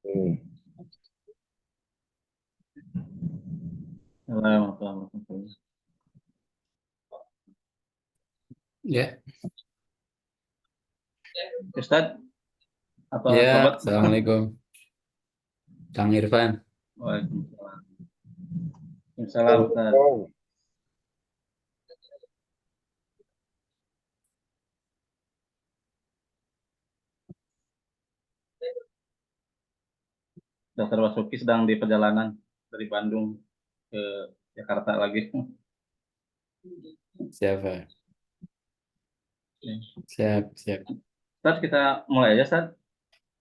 Hmm. Assalamualaikum. Ya, Ustadz atau ya, sobat? Assalamualaikum, Kang Irfan. Waalaikumsalam. Waalaikumsalam, Ustadz. Dokter Basuki sedang di perjalanan dari Bandung ke Jakarta lagi. Siapa? Siap, siap. Ustadz, kita mulai aja, Ustadz.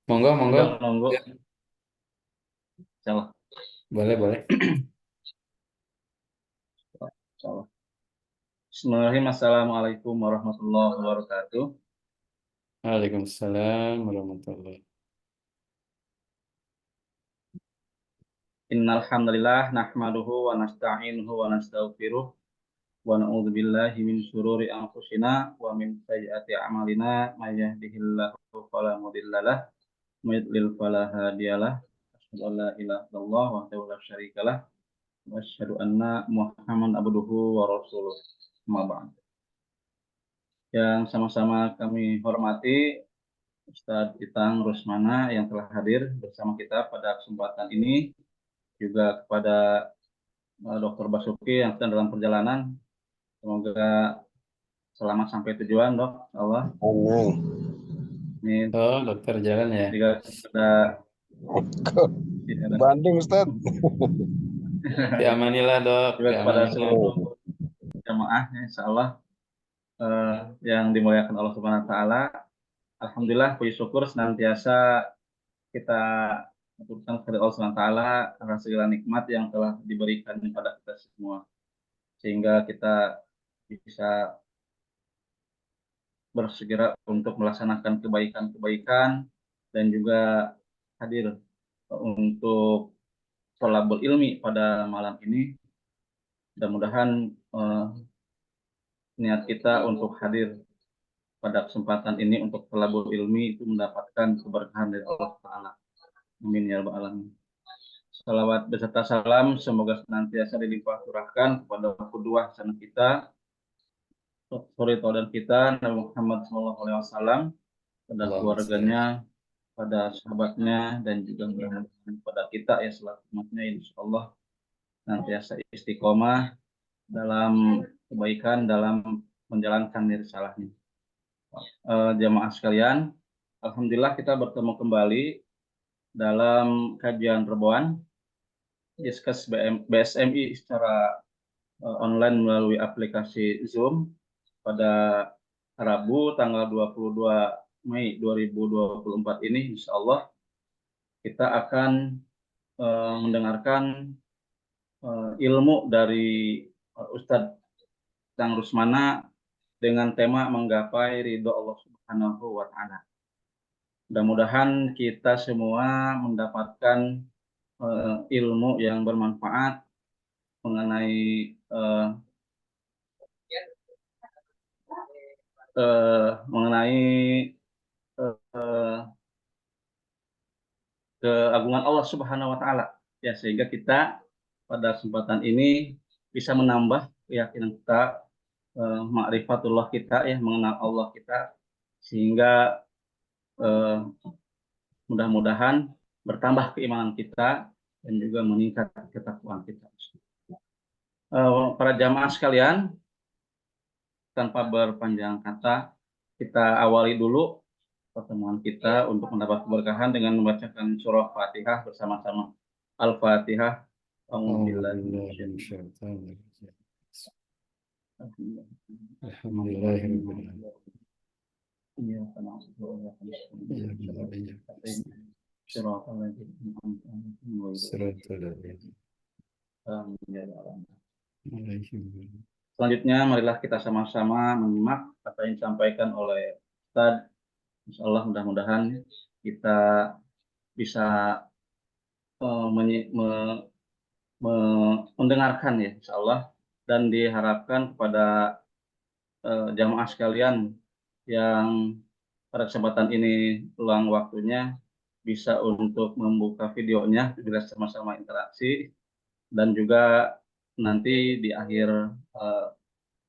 Monggo, monggo. Udah nunggu. Ya, Insyaallah. boleh, boleh. Insyaallah. Bismillahirrahmanirrahim. Assalamualaikum warahmatullahi wabarakatuh. Waalaikumsalam warahmatullahi. Innal hamdalillah nahmaduhu wa nasta'inuhu wa nastaghfiruh wa na'udzu billahi min syururi anfusina wa min sayyiati a'malina may yahdihillahu fala mudhillalah wa may yudlil fala hadiyalah. Asyhadu an la ilaha illallah wahdahu la syarikalah wa asyhadu anna Muhammadan abduhu wa rasuluh. Amma ba'd. Yang sama-sama kami hormati Ustadz Itang Rusmana yang telah hadir bersama kita pada kesempatan ini, juga kepada Dr. Basuki yang sedang dalam perjalanan. Semoga selamat sampai tujuan, Dok. Allah. Amin. Amin. Oh, dokter jalan ya. Juga kepada Bandung, Ustaz. Diamanilah, Dok. juga kepada Diamanilah. seluruh jamaah, insya Allah yang dimuliakan Allah Subhanahu Wa Taala. Alhamdulillah, puji syukur senantiasa kita aturkan kepada Allah Subhanahu Wa Taala atas segala nikmat yang telah diberikan kepada kita semua, sehingga kita bisa bersegera untuk melaksanakan kebaikan-kebaikan dan juga hadir untuk thalabul ilmi pada malam ini. Mudah-mudahan niat kita untuk hadir pada kesempatan ini untuk thalabul ilmi itu mendapatkan keberkahan dari Allah Taala. Amin ya rabbal alamin. Salawat beserta salam semoga senantiasa dilimpah curahkan kepada kedua hasanah kita, suri taudan kita Nabi Muhammad SAW, pada keluarganya, pada sahabatnya, dan juga kepada kita ya selaku umatnya, insya Allah nantiasa istiqomah dalam kebaikan, dalam menjalankan risalahnya. Jamaah sekalian, alhamdulillah kita bertemu kembali dalam kajian Reboan Diskus BSMI secara online melalui aplikasi Zoom pada Rabu tanggal 22 Mei 2024 ini. Insya Allah kita akan mendengarkan ilmu dari Ustadz Kang Rusmana dengan tema menggapai ridho Allah Subhanahu wa Ta'ala. Mudah-mudahan kita semua mendapatkan ilmu yang bermanfaat mengenai keagungan Allah Subhanahu wa Ta'ala, ya, sehingga kita pada kesempatan ini bisa menambah keyakinan kita, ma'rifatullah kita, ya, mengenal Allah kita, sehingga mudah-mudahan bertambah keimanan kita dan juga meningkat ketakwaan kita. Para jamaah sekalian, tanpa berpanjang kata, kita awali dulu pertemuan kita untuk mendapat keberkahan dengan membacakan surah Fatihah bersama-sama. Al-Fatihah. Selanjutnya, marilah kita sama-sama menyimak apa yang disampaikan oleh Ustadz. Insya Allah mudah-mudahan kita bisa mendengarkan, ya, insya Allah, dan diharapkan kepada jamaah sekalian yang pada kesempatan ini luang waktunya bisa untuk membuka videonya bila sama-sama interaksi, dan juga nanti di akhir eh,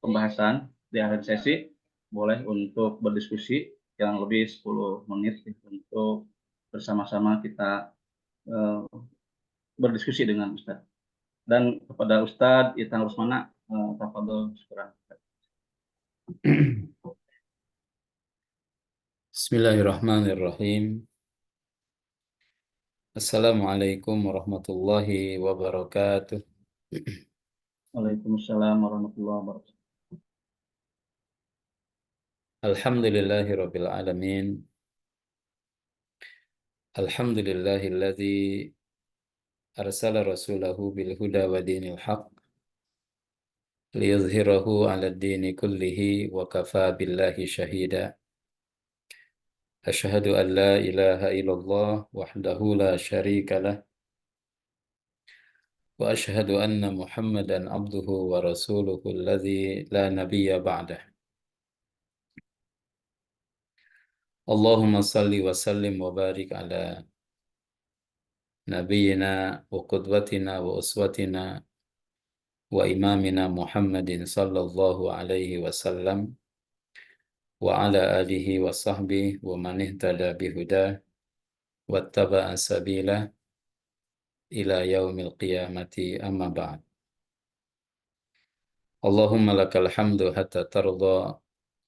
pembahasan, di akhir sesi boleh untuk berdiskusi yang lebih 10 menit untuk bersama-sama kita eh, berdiskusi dengan Ustadz. Dan kepada Ustadz Itang Rusmana, tafadhol syukuran. Bismillahirrahmanirrahim. Assalamualaikum warahmatullahi wabarakatuh. Waalaikumsalam warahmatullahi wabarakatuh. Alhamdulillahi rabbil alamin. Alhamdulillahilladzi arsala rasulahu bil huda wa dinil haqq liyuzhirahu 'ala ad-dini kullihi wa kafa billahi shahida. Asyhadu an la ilaha illallah wahdahu la syarika lah wa asyhadu anna Muhammadan abduhu wa rasuluhu alladzi la nabiyya ba'dah. Allahumma salli wa sallim wa barik ala nabiyyina wa qudwatina wa uswatina wa imamina Muhammadin sallallahu alaihi wasallam wa ala alihi wa sahbihi wa man ihtada bihudah wattaba'a sabila ila yaumil qiyamati amma ba'd. Allahumma lakal hamdu hatta tarda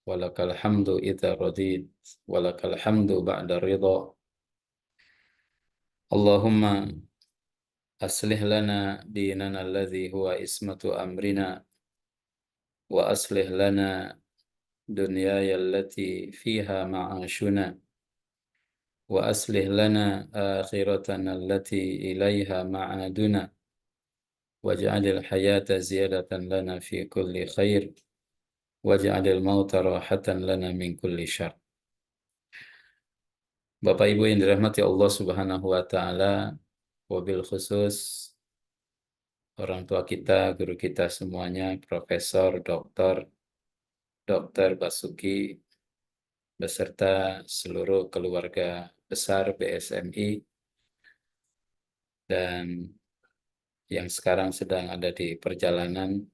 wa lakal hamdu idza radid wa lakal hamdu ba'da ridha. Allahumma aslih lana dinana alladhi huwa ismatu amrina wa aslih lana dunyaya allati fiha ma'ashuna wa aslih lana akhiratana allati ilaiha ma'aduna waj'alil hayata ziyadatan lana fi kulli khair waj'alil mauta rahatan lana min kulli syarr. Bapak Ibu yang dirahmati Allah Subhanahu wa taala, wabil khusus orang tua kita, guru kita semuanya, Profesor, Dokter Basuki, beserta seluruh keluarga besar BSMI, dan yang sekarang sedang ada di perjalanan,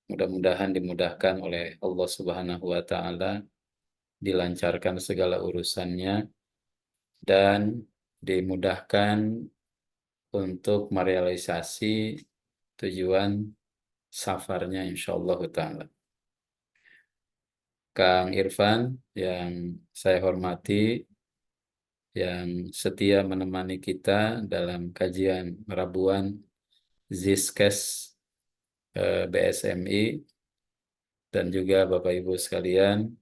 mudah-mudahan dimudahkan oleh Allah Subhanahu wa taala, dilancarkan segala urusannya, dan dimudahkan untuk merealisasi tujuan safarnya insyaallah taala. Kang Irfan yang saya hormati, yang setia menemani kita dalam kajian Rabuan Ziskes BSMI, dan juga Bapak Ibu sekalian,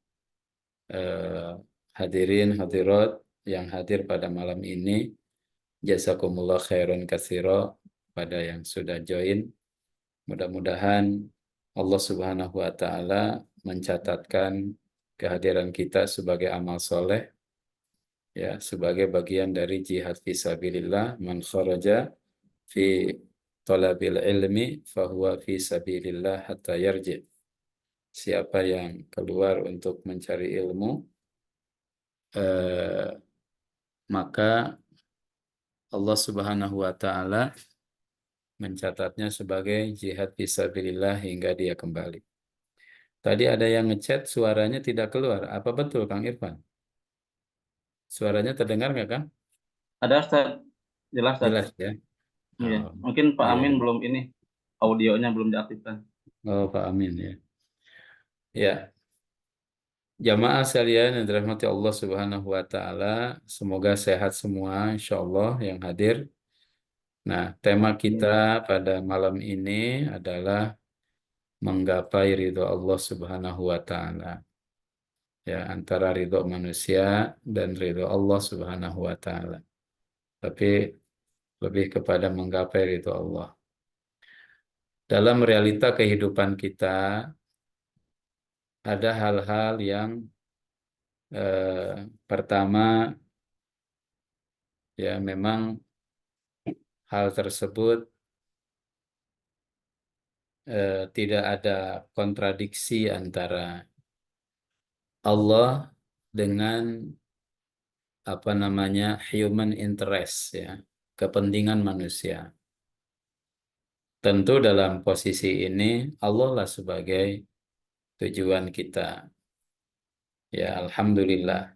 hadirin hadirat yang hadir pada malam ini, jazakumullah khairan katsira pada yang sudah join. Mudah-mudahan Allah Subhanahu wa taala mencatatkan kehadiran kita sebagai amal soleh, ya, sebagai bagian dari jihad fisabilillah. Man kharaja fi talabil ilmi fahuwa fi sabilillah hatta yarji. Siapa yang keluar untuk mencari ilmu, maka Allah Subhanahu wa taala mencatatnya sebagai jihad fisabilillah hingga dia kembali. Tadi ada yang ngechat suaranya tidak keluar. Apa betul Kang Irfan? Suaranya terdengar nggak Kang? Ada Ustadz, jelas Ustadz. Jelas ya. Iya. Oh, Mungkin Pak iya, Amin iya. belum ini, audionya belum diaktifkan. Oh, Pak Amin ya. Ya, jamaah sekalian yang dirahmati Allah Subhanahu wa taala, semoga sehat semua insyaallah yang hadir. Nah, tema kita pada malam ini adalah menggapai ridho Allah Subhanahu wa taala. Ya, antara ridho manusia dan ridho Allah Subhanahu wa taala. Tapi lebih kepada menggapai ridho Allah. Dalam realita kehidupan kita ada hal-hal yang pertama, ya memang hal tersebut tidak ada kontradiksi antara Allah dengan apa namanya human interest ya, kepentingan manusia. Tentu dalam posisi ini Allah lah sebagai tujuan kita. Ya, alhamdulillah.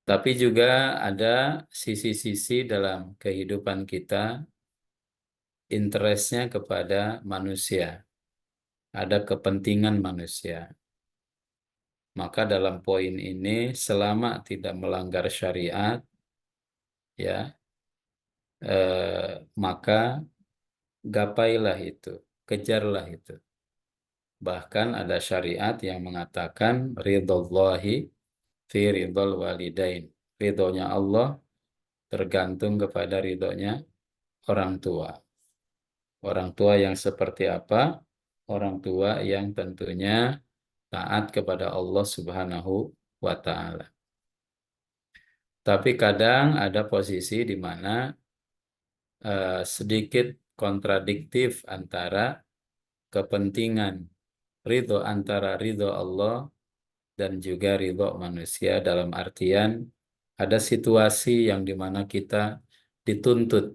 Tapi juga ada sisi-sisi dalam kehidupan kita, interestnya kepada manusia, ada kepentingan manusia. Maka dalam poin ini, selama tidak melanggar syariat, ya, maka gapailah itu, kejarlah itu. Bahkan ada syariat yang mengatakan ridhallahi fi ridhal walidain. Ridhonya Allah tergantung kepada ridhonya orang tua. Orang tua yang seperti apa? Orang tua yang tentunya taat kepada Allah Subhanahu wa Ta'ala. Tapi kadang ada posisi di mana sedikit kontradiktif antara kepentingan antara ridho Allah dan juga ridho manusia, dalam artian ada situasi yang dimana kita dituntut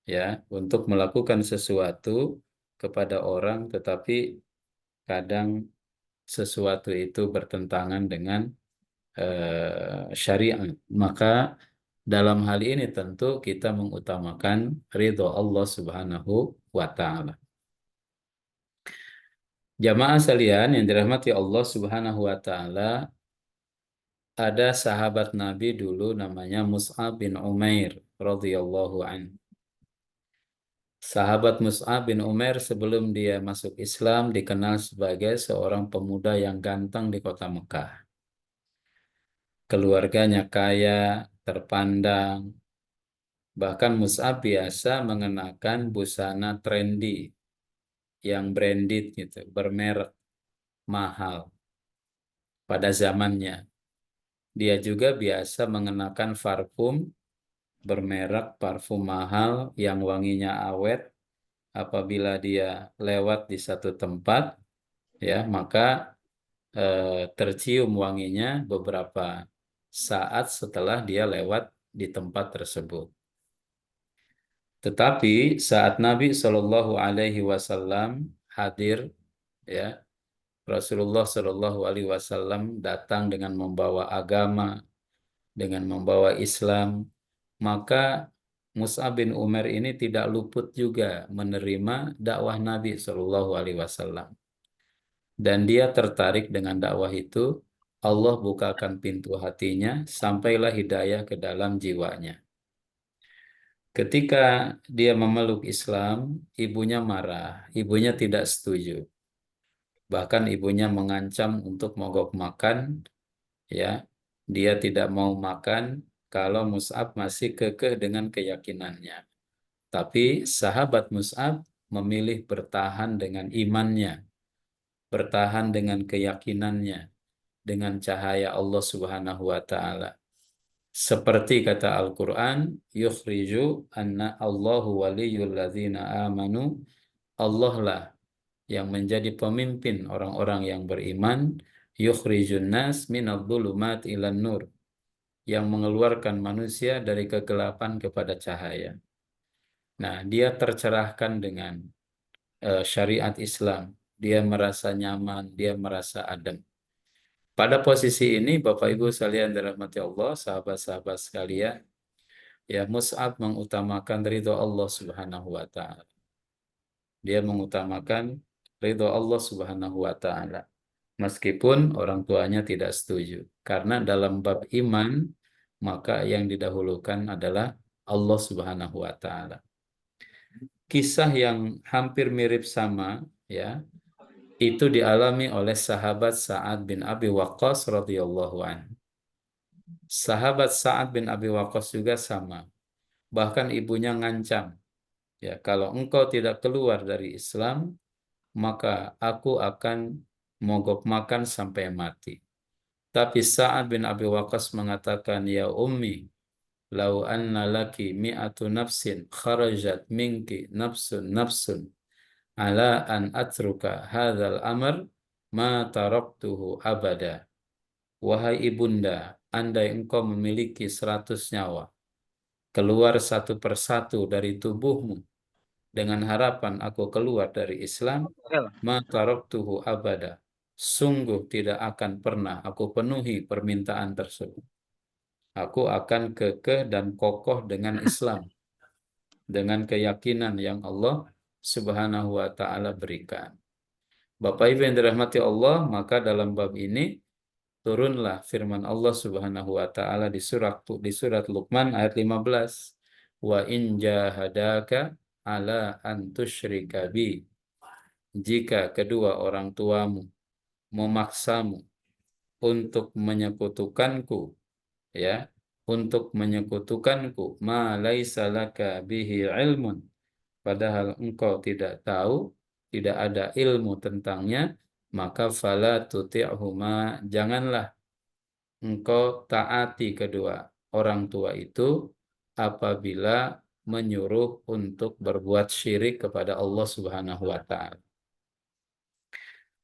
ya untuk melakukan sesuatu kepada orang, tetapi kadang sesuatu itu bertentangan dengan syariat. Maka dalam hal ini tentu kita mengutamakan ridho Allah Subhanahu wa Ta'ala. Jamaah sekalian yang dirahmati Allah Subhanahu wa Ta'ala, ada sahabat Nabi dulu namanya Mus'ab bin Umair radhiyallahu anhu. Sahabat Mus'ab bin Umair sebelum dia masuk Islam dikenal sebagai seorang pemuda yang ganteng di kota Mekah. Keluarganya kaya, terpandang. Bahkan Mus'ab biasa mengenakan busana trendy yang branded gitu, bermerek mahal pada zamannya. Dia juga biasa mengenakan parfum bermerek parfum mahal yang wanginya awet. Apabila dia lewat di satu tempat, ya maka tercium wanginya beberapa saat setelah dia lewat di tempat tersebut. Tetapi saat Nabi Shallallahu Alaihi Wasallam hadir, ya Rasulullah Shallallahu Alaihi Wasallam datang dengan membawa agama, dengan membawa Islam, maka Mus'ab bin Umar ini tidak luput juga menerima dakwah Nabi Shallallahu Alaihi Wasallam. Dan dia tertarik dengan dakwah itu, Allah bukakan pintu hatinya, sampailah hidayah ke dalam jiwanya. Ketika dia memeluk Islam, ibunya marah, ibunya tidak setuju. Bahkan ibunya mengancam untuk mogok makan, ya. Dia tidak mau makan kalau Mus'ab masih kekeh dengan keyakinannya. Tapi sahabat Mus'ab memilih bertahan dengan imannya, bertahan dengan keyakinannya, dengan cahaya Allah Subhanahu wa Ta'ala. Seperti kata Al-Quran, yukhriju anna Allahu waliyul ladzina amanu, Allah lah yang menjadi pemimpin orang-orang yang beriman, yukhrijun nas minadh-dhulumat ilan nur, yang mengeluarkan manusia dari kegelapan kepada cahaya. Nah, dia tercerahkan dengan syariat Islam. Dia merasa nyaman, dia merasa adem. Pada posisi ini, Bapak Ibu sekalian dirahmati Allah, sahabat-sahabat sekalian, ya Mus'ab mengutamakan ridho Allah Subhanahu wa Ta'ala. Dia mengutamakan ridho Allah Subhanahu wa Ta'ala, meskipun orang tuanya tidak setuju. Karena dalam bab iman, maka yang didahulukan adalah Allah Subhanahu wa Ta'ala. Kisah yang hampir mirip sama, ya, itu dialami oleh sahabat Sa'ad bin Abi Waqqas radhiyallahu anhu. Sahabat Sa'ad bin Abi Waqqas juga sama. Bahkan ibunya ngancam, ya, kalau engkau tidak keluar dari Islam, maka aku akan mogok makan sampai mati. Tapi Sa'ad bin Abi Waqqas mengatakan, ya ummi, lau anna laki mi'atu nafsin kharajat minki nafsun ala an atruka hadzal amr ma taraktuhu abada. Wahai ibunda, andai engkau memiliki 100 nyawa, keluar satu persatu dari tubuhmu, dengan harapan aku keluar dari Islam, ma taraktuhu abada. Sungguh tidak akan pernah aku penuhi permintaan tersebut. Aku akan kekeh dan kokoh dengan Islam, dengan keyakinan yang Allah Subhanahu wa taala berikan. Bapak Ibu yang dirahmati Allah, maka dalam bab ini turunlah firman Allah Subhanahu wa taala di surat Luqman ayat 15. Wa in jahadaka ala an tusyrika bi. Jika kedua orang tuamu memaksamu untuk menyekutukanku, ya, untuk menyekutukanku, ma laisa laka bihi ilmun, padahal engkau tidak tahu, tidak ada ilmu tentangnya, maka fala tuti'huma, janganlah engkau taati kedua orang tua itu apabila menyuruh untuk berbuat syirik kepada Allah Subhanahu wa taala.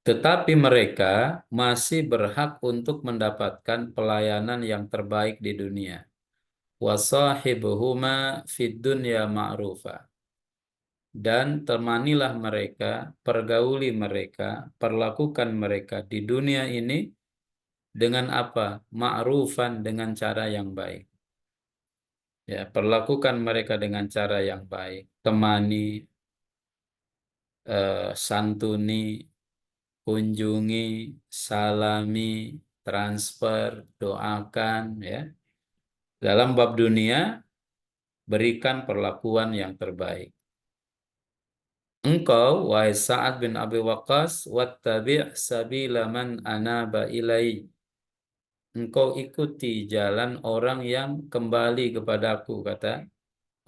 Tetapi mereka masih berhak untuk mendapatkan pelayanan yang terbaik di dunia. Wasahibuhuma fid dunya ma'rufa. Dan temanilah mereka, pergauli mereka, perlakukan mereka di dunia ini dengan apa? Ma'rufan, dengan cara yang baik. Ya, perlakukan mereka dengan cara yang baik. Temani, santuni, kunjungi, salami, transfer, doakan, ya. Dalam bab dunia, berikan perlakuan yang terbaik. Engkau, wahai Sa'ad bin Abi Waqqas, wattabi' sabila man anaba ilai. Engkau ikuti jalan orang yang kembali kepadaku, kata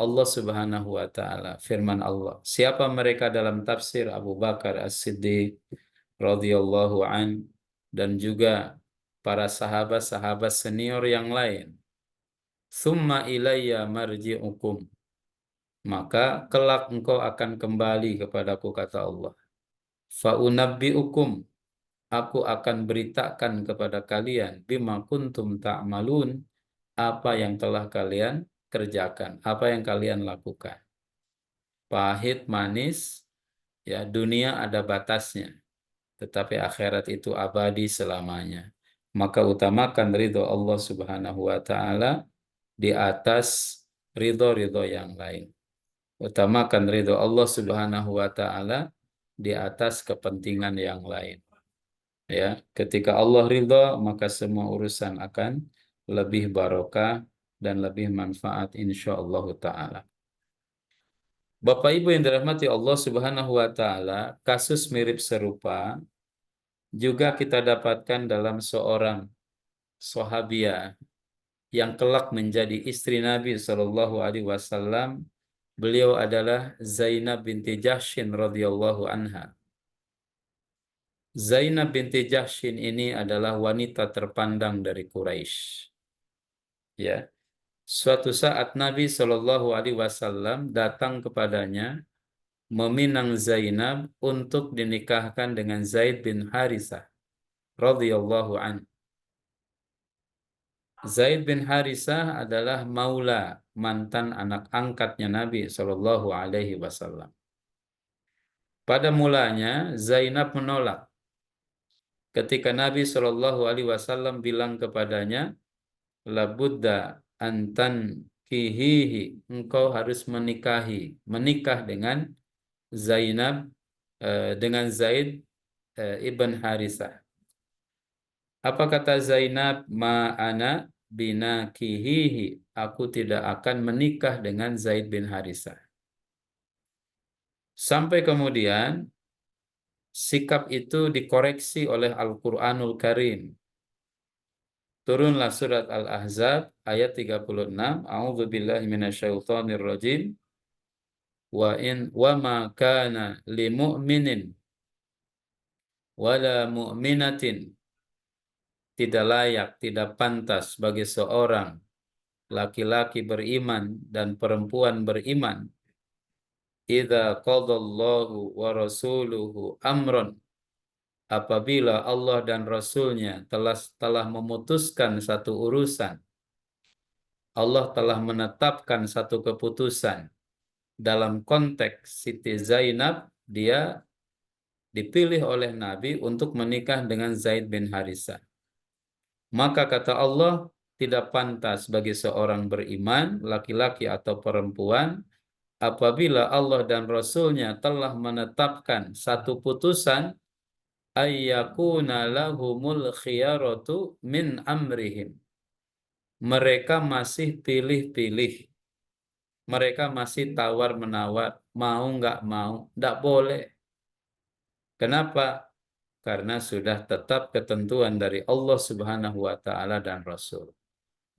Allah Subhanahu wa taala. Firman Allah. Siapa mereka dalam tafsir? Abu Bakar As-Siddiq radhiyallahu an, dan juga para sahabat-sahabat senior yang lain. Summa ilayya marji'ukum. Maka kelak engkau akan kembali kepadaku, kata Allah. Fa'unabbi'ukum. Aku akan beritakan kepada kalian bima kuntum ta'malun, apa yang telah kalian kerjakan, apa yang kalian lakukan. Pahit, manis, ya, dunia ada batasnya, tetapi akhirat itu abadi selamanya. Maka utamakan ridho Allah Subhanahu wa taala di atas ridho-ridho yang lain. Utamakan ridho Allah Subhanahu wa taala di atas kepentingan yang lain. Ya, ketika Allah ridho, maka semua urusan akan lebih barokah dan lebih manfaat insyaallah taala. Bapak Ibu yang dirahmati Allah Subhanahu wa taala, kasus mirip serupa juga kita dapatkan dalam seorang sahabiah yang kelak menjadi istri Nabi Shallallahu alaihi wasallam. Beliau adalah Zainab binti Jahsyin radhiyallahu anha. Zainab binti Jahsyin ini adalah wanita terpandang dari Quraisy. Ya, suatu saat Nabi Shallallahu alaihi wasallam datang kepadanya meminang Zainab untuk dinikahkan dengan Zaid bin Harithah radhiyallahu an. Zaid bin Harithah adalah maula, mantan anak angkatnya Nabi Shallallahu alaihi wasallam. Pada mulanya Zainab menolak. Ketika Nabi Shallallahu alaihi wasallam bilang kepadanya, labudda antan kihihi, engkau harus menikah dengan Zainab, dengan Zaid ibn Harithah. Apa kata Zainab? Ma'ana binakihihi, aku tidak akan menikah dengan Zaid bin Harithah. Sampai kemudian sikap itu dikoreksi oleh Al-Quranul Karim. Turunlah surat Al-Ahzab ayat 36. A'udzubillahi minasyaitonir rajim. Wa ma kana li mu'minin wala mu'minatin, tidak layak, tidak pantas bagi seorang laki-laki beriman dan perempuan beriman, idza qadallahu wa rasuluhu amran, apabila Allah dan Rasulnya telah memutuskan satu urusan, Allah telah menetapkan satu keputusan. Dalam konteks Siti Zainab, dia dipilih oleh Nabi untuk menikah dengan Zaid bin Harisah. Maka kata Allah, tidak pantas bagi seorang beriman, laki-laki atau perempuan, apabila Allah dan Rasulnya telah menetapkan satu putusan, ayyakuna lahumul khiyaratu min amrihim. Mereka masih pilih-pilih. Mereka masih tawar-menawar. Mau nggak mau. Nggak boleh. Kenapa? Karena sudah tetap ketentuan dari Allah Subhanahu wa Ta'ala dan Rasul.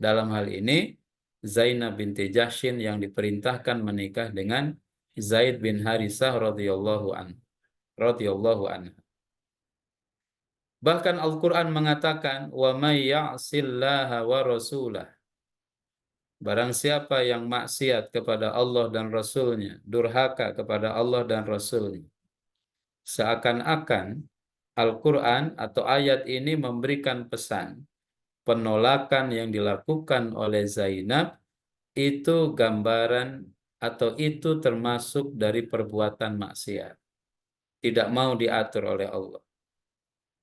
Dalam hal ini, Zainab binti Jahsyin yang diperintahkan menikah dengan Zaid bin Harisah radhiyallahu anhu. Bahkan Al-Quran mengatakan, wa may ya'sillaha wa rasulah. Barang siapa yang maksiat kepada Allah dan Rasulnya, durhaka kepada Allah dan Rasulnya. Seakan-akan Al-Quran atau ayat ini memberikan pesan penolakan yang dilakukan oleh Zainab itu gambaran atau itu termasuk dari perbuatan maksiat. Tidak mau diatur oleh Allah.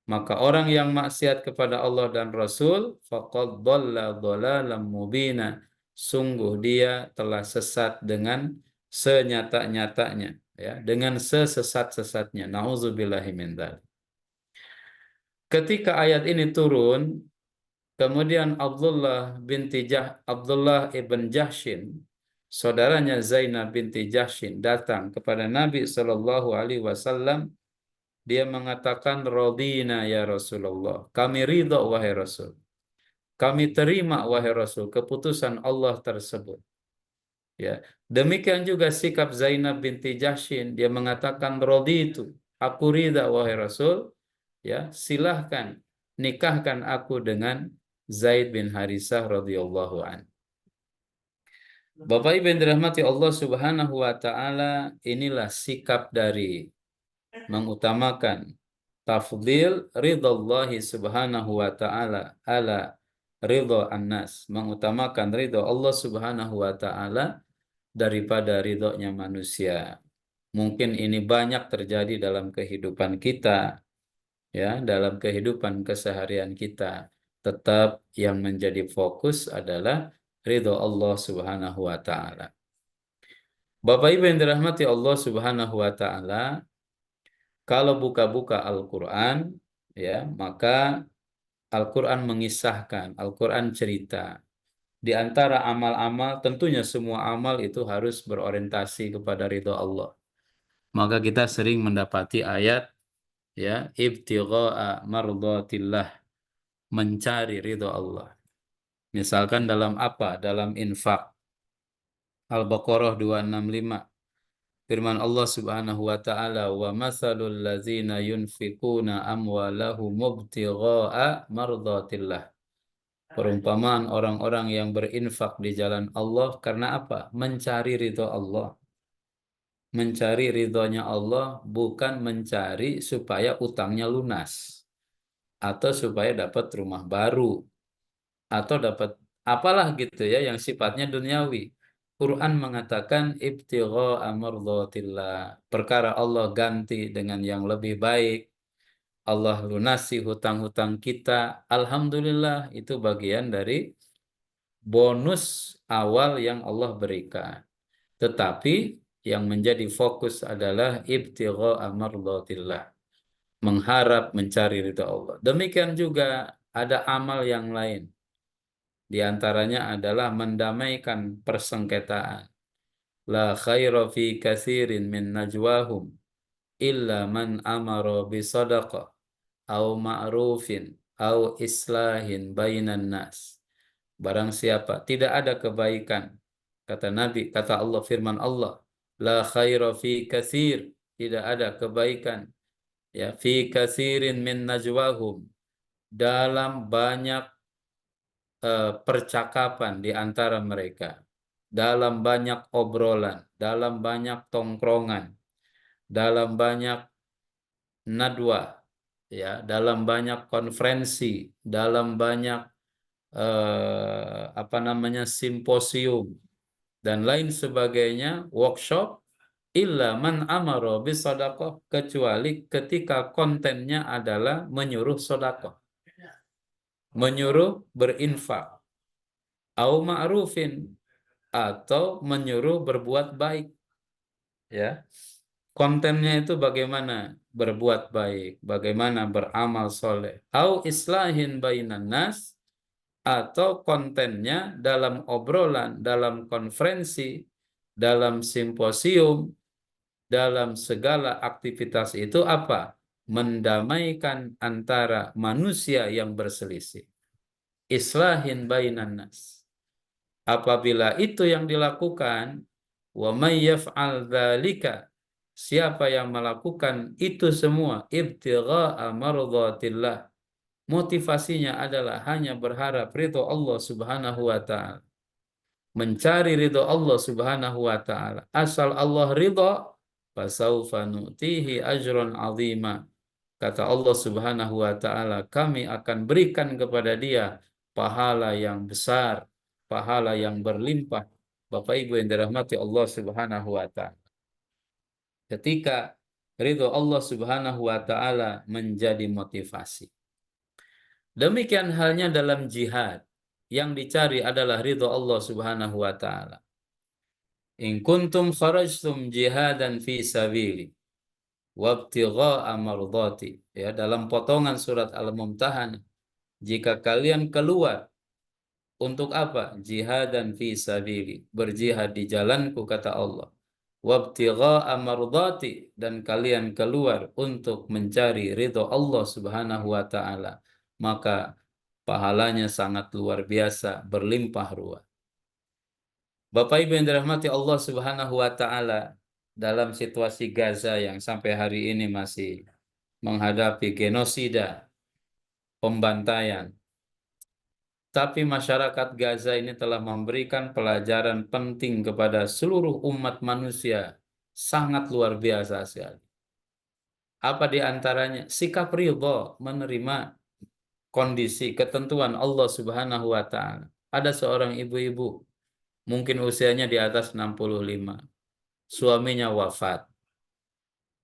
Maka orang yang maksiat kepada Allah dan Rasul, faqad dhalla dhalalan mubina. Sungguh dia telah sesat dengan senyata-nyatanya, ya, dengan sesesat-sesatnya. Nauzubillahi min dzalik. Ketika ayat ini turun, kemudian Abdullah ibn Jahsyin, saudaranya Zainab binti Jahsyin, datang kepada Nabi Shallallahu Alaihi Wasallam. Dia mengatakan, Radina ya Rasulullah, kami ridho wahai Rasul, kami terima wahai Rasul keputusan Allah tersebut. Ya, demikian juga sikap Zainab binti Jahsyin, dia mengatakan raditu, aku ridha wahai Rasul, ya silahkan nikahkan aku dengan Zaid bin Harisah radhiyallahu anhu. Bapak Ibu yang dirahmati Allah Subhanahu wa Ta'ala, inilah sikap dari mengutamakan tafdhil ridhallahi Subhanahu wa Ta'ala ala ridha annas, mengutamakan ridha Allah Subhanahu wa Ta'ala daripada ridhonya manusia. Mungkin ini banyak terjadi dalam kehidupan kita, ya, dalam kehidupan keseharian kita. Tetap yang menjadi fokus adalah ridho Allah Subhanahu wa Ta'ala. Bapak Ibu yang dirahmati Allah Subhanahu wa Ta'ala, kalau buka-buka Al-Quran, ya, maka Al-Quran mengisahkan, Al-Quran cerita. Di antara amal-amal, tentunya semua amal itu harus berorientasi kepada ridho Allah. Maka kita sering mendapati ayat, ya, ibtigha'a mardatillah, mencari ridho Allah. Misalkan dalam apa? Dalam infak. Al-Baqarah 265. Firman Allah Subhanahu wa Ta'ala, wa mathalul ladzina yunfikuna amwalahum ibtigha'a mardatillah. Perumpamaan orang-orang yang berinfak di jalan Allah karena apa? Mencari ridho Allah. Mencari ridhonya Allah, bukan mencari supaya utangnya lunas, atau supaya dapat rumah baru, atau dapat apalah gitu ya yang sifatnya duniawi. Quran mengatakan ibtigha'a mardatillah. Perkara Allah ganti dengan yang lebih baik. Allah lunasi hutang-hutang kita. Alhamdulillah, itu bagian dari bonus awal yang Allah berikan. Tetapi yang menjadi fokus adalah ibtigha'a mardatillah. Mengharap mencari ridha Allah. Demikian juga ada amal yang lain. Di antaranya adalah mendamaikan persengketaan. La khaira fi katsirin min najwahum illa man amara bi sadaqah au ma'rufin au islahin bainan nas. Barang siapa, tidak ada kebaikan, kata Nabi, kata Allah, firman Allah, la khaira fi katsir, tidak ada kebaikan, ya, fi katsirin min najwahum, dalam banyak percakapan di antara mereka, dalam banyak obrolan, dalam banyak tongkrongan, dalam banyak nadwa, ya, dalam banyak konferensi, dalam banyak apa namanya simposium dan lain sebagainya, workshop, illa man amara bisadaqah, kecuali ketika kontennya adalah menyuruh sedekah, menyuruh berinfak, au ma'rufin, atau menyuruh berbuat baik, ya. Kontennya itu bagaimana berbuat baik, bagaimana beramal soleh, au islahin bainan nas, atau kontennya dalam obrolan, dalam konferensi, dalam simposium, dalam segala aktivitas itu apa? Mendamaikan antara manusia yang berselisih. Islahin bainan nas. Apabila itu yang dilakukan, wa may yaf'al dzalika, siapa yang melakukan itu semua, ibtigha'a mardhatillah, motivasinya adalah hanya berharap ridho Allah Subhanahu wa taala, mencari ridho Allah Subhanahu wa taala. Asal Allah ridho, fasaufa nu'tihi ajran 'azima. Kata Allah Subhanahu wa taala, kami akan berikan kepada dia pahala yang besar, pahala yang berlimpah. Bapak Ibu yang dirahmati Allah Subhanahu wa taala. Ketika ridho Allah Subhanahu wa taala menjadi motivasi. Demikian halnya dalam jihad. Yang dicari adalah ridho Allah Subhanahu wa taala. In kuntum kharajtum jihadan fi sabili wabtigha'a mardhati. Ya, dalam potongan surat Al-Mumtahanah, jika kalian keluar untuk apa? Jihadan fi sabili, berjihad di jalanku, kata Allah. Wabtigha'a mardhati, dan kalian keluar untuk mencari ridho Allah Subhanahu wa taala, maka pahalanya sangat luar biasa, berlimpah ruah. Bapak Ibu yang dirahmati Allah Subhanahu wa taala, dalam situasi Gaza yang sampai hari ini masih menghadapi genosida, pembantaian. Tapi masyarakat Gaza ini telah memberikan pelajaran penting kepada seluruh umat manusia, sangat luar biasa sekali. Apa di antaranya? Sikap ridho menerima kondisi ketentuan Allah Subhanahu wa taala. Ada seorang ibu-ibu, mungkin usianya di atas 65. Suaminya wafat.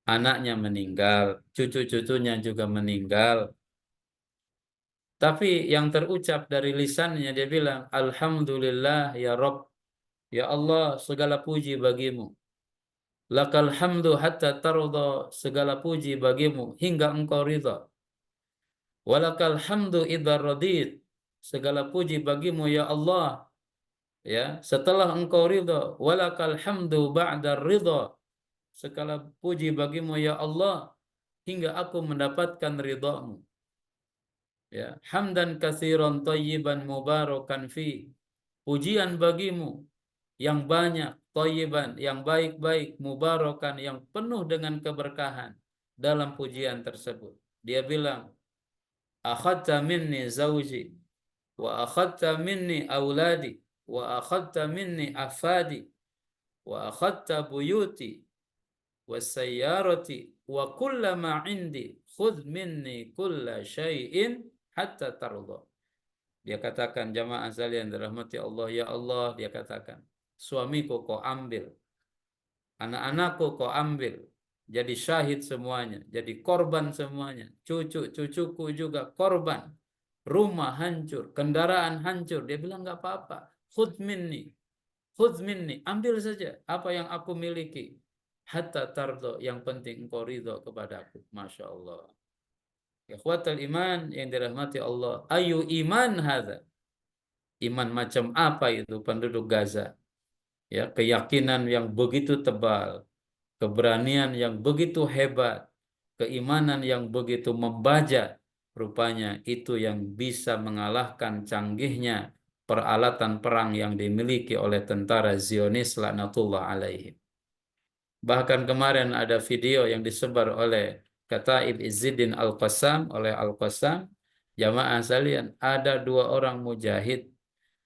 Anaknya meninggal, cucu-cucunya juga meninggal. Tapi yang terucap dari lisannya, dia bilang, Alhamdulillah ya Rabb, ya Allah, segala puji bagimu. Lakal hamdu hatta tarda, segala puji bagimu hingga engkau ridha. Walakal hamdu idza radit, segala puji bagimu ya Allah, ya, setelah engkau ridha. Walakal hamdu ba'da ridha, segala puji bagimu ya Allah hingga aku mendapatkan ridhamu. Ya, hamdan katsiran thayyiban mubarakan fi, pujian bagimu yang banyak, thayyiban yang baik-baik, mubarakan yang penuh dengan keberkahan dalam pujian tersebut. Dia bilang, akhadta minni zawji wa akhadta minni auladi wa akhadta minni afadi wa akhadta buyuti wasayyarati wa kullama indi khudh minni kulla syai'in hatta tarda. Dia katakan, jamaah sekalian dirahmati Allah, ya Allah, dia katakan, suamiku kau ambil, anak-anakku kau ambil, jadi syahid semuanya, jadi korban semuanya, cucu-cucuku juga korban, rumah hancur, kendaraan hancur. Dia bilang nggak apa-apa, khudh minni, ambil saja apa yang aku miliki, hatta tardo, yang penting engkau ridho kepadaku. Masya Allah. Ikhwatal iman yang dirahmati Allah, ayu iman hadza, iman macam apa itu penduduk Gaza? Ya, keyakinan yang begitu tebal, keberanian yang begitu hebat, keimanan yang begitu membajak, rupanya itu yang bisa mengalahkan canggihnya peralatan perang yang dimiliki oleh tentara Zionis laknatullah alaihim. Bahkan kemarin ada video yang disebar oleh Kataib Izzuddin Al-Qassam, oleh Al-Qassam, jamaah sekalian, ada dua orang mujahid.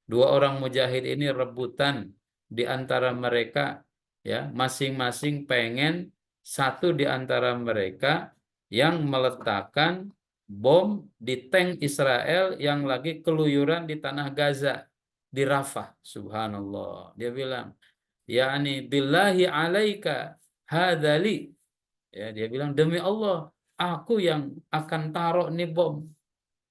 Dua orang mujahid ini rebutan di antara mereka, ya, masing-masing pengen satu di antara mereka yang meletakkan bom di tank Israel yang lagi keluyuran di tanah Gaza, di Rafah. Subhanallah. Dia bilang, yakni billahi alaika hadali. Ya, dia bilang, demi Allah, aku yang akan taruh nih bom.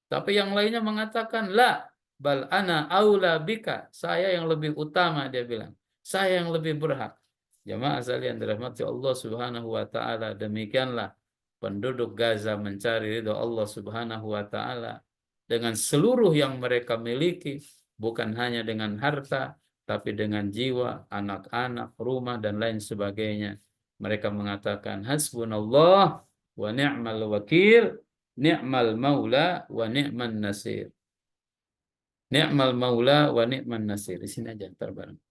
Tapi yang lainnya mengatakan, la, bal ana aula bika. Saya yang lebih utama, dia bilang. Saya yang lebih berhak. Jamaah sekalian dirahmati Allah Subhanahu wa taala, demikianlah penduduk Gaza mencari ridho Allah Subhanahu wa taala dengan seluruh yang mereka miliki, bukan hanya dengan harta, tapi dengan jiwa, anak-anak, rumah dan lain sebagainya. Mereka mengatakan hasbunallah wa ni'mal wakil, ni'mal maula wa ni'man nasir. Ni'mal maula wa ni'man nasir. Di sini aja terbareng.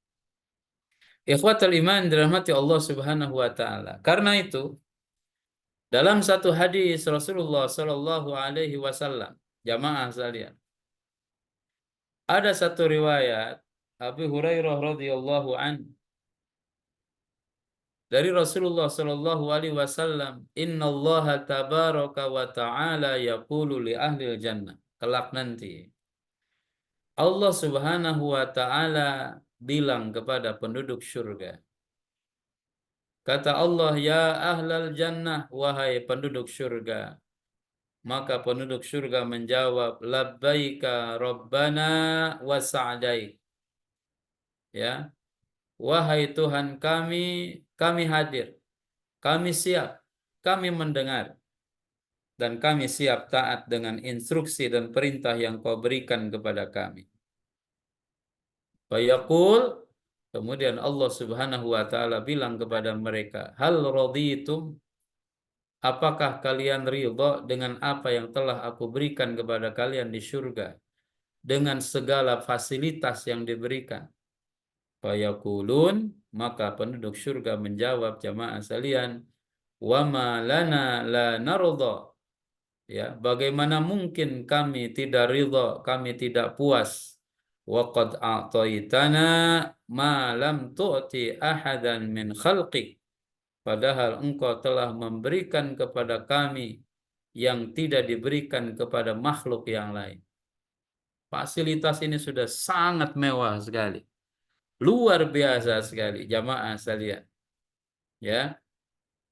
Ikhwatul iman dirahmati Allah Subhanahu wa taala. Karena itu, dalam satu hadis Rasulullah Shallallahu alaihi wasallam, jamaah sekalian, ada satu riwayat Abu Hurairah radhiyallahu an dari Rasulullah Shallallahu alaihi wasallam, "Innallaha tabaraka wa ta'ala yaqulu li ahli jannah." Kelak nanti Allah Subhanahu wa taala bilang kepada penduduk surga. Kata Allah, ya ahlal jannah, wahai penduduk surga. Maka penduduk surga menjawab, labbaika rabbana wa sa'daik. Ya, wahai Tuhan kami hadir, kami siap, kami mendengar, dan kami siap taat dengan instruksi dan perintah yang kau berikan kepada kami. Fayaqul, kemudian Allah Subhanahu wa taala bilang kepada mereka, hal raditum, apakah kalian ridha dengan apa yang telah aku berikan kepada kalian di surga dengan segala fasilitas yang diberikan? Fayaqulun, maka penduduk surga menjawab, jamaah sekalian, wa ma lana la narda. Ya, bagaimana mungkin kami tidak ridha, kami tidak puas. Wa qad a'taitana ma lam tu'ti ahadan min khalqik. Padahal engkau telah memberikan kepada kami yang tidak diberikan kepada makhluk yang lain. Fasilitas ini sudah sangat mewah sekali. Luar biasa sekali, jamaah sekalian. Ya,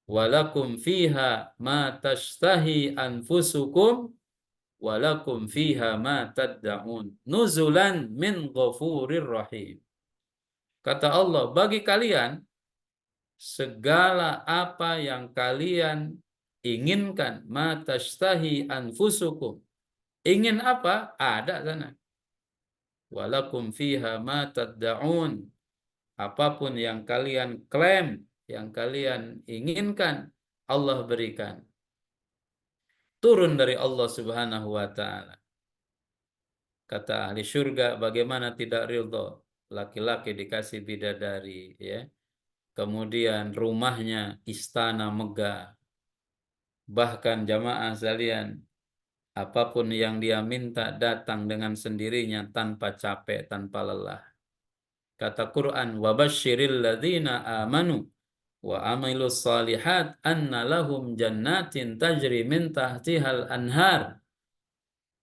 walakum fiha ma tashtahi anfusukum walakum fiha ma tad'un nuzulan min ghafurir rahim. Kata Allah, bagi kalian segala apa yang kalian inginkan, ma tashtahi anfusukum. Ingin apa? Ada sana. Walakum fiha ma tad'un. Apapun yang kalian klaim, yang kalian inginkan, Allah berikan. Turun dari Allah Subhanahu wa taala. Kata ahli surga, bagaimana tidak ridho? Laki-laki dikasih bidadari, ya. Kemudian rumahnya istana megah. Bahkan jamaah sekalian, apapun yang dia minta datang dengan sendirinya tanpa capek, tanpa lelah. Kata Quran, "Wabasyiril ladzina amanu wa amilus salihat anna lahum jannatin tajri min tahtihal anhar."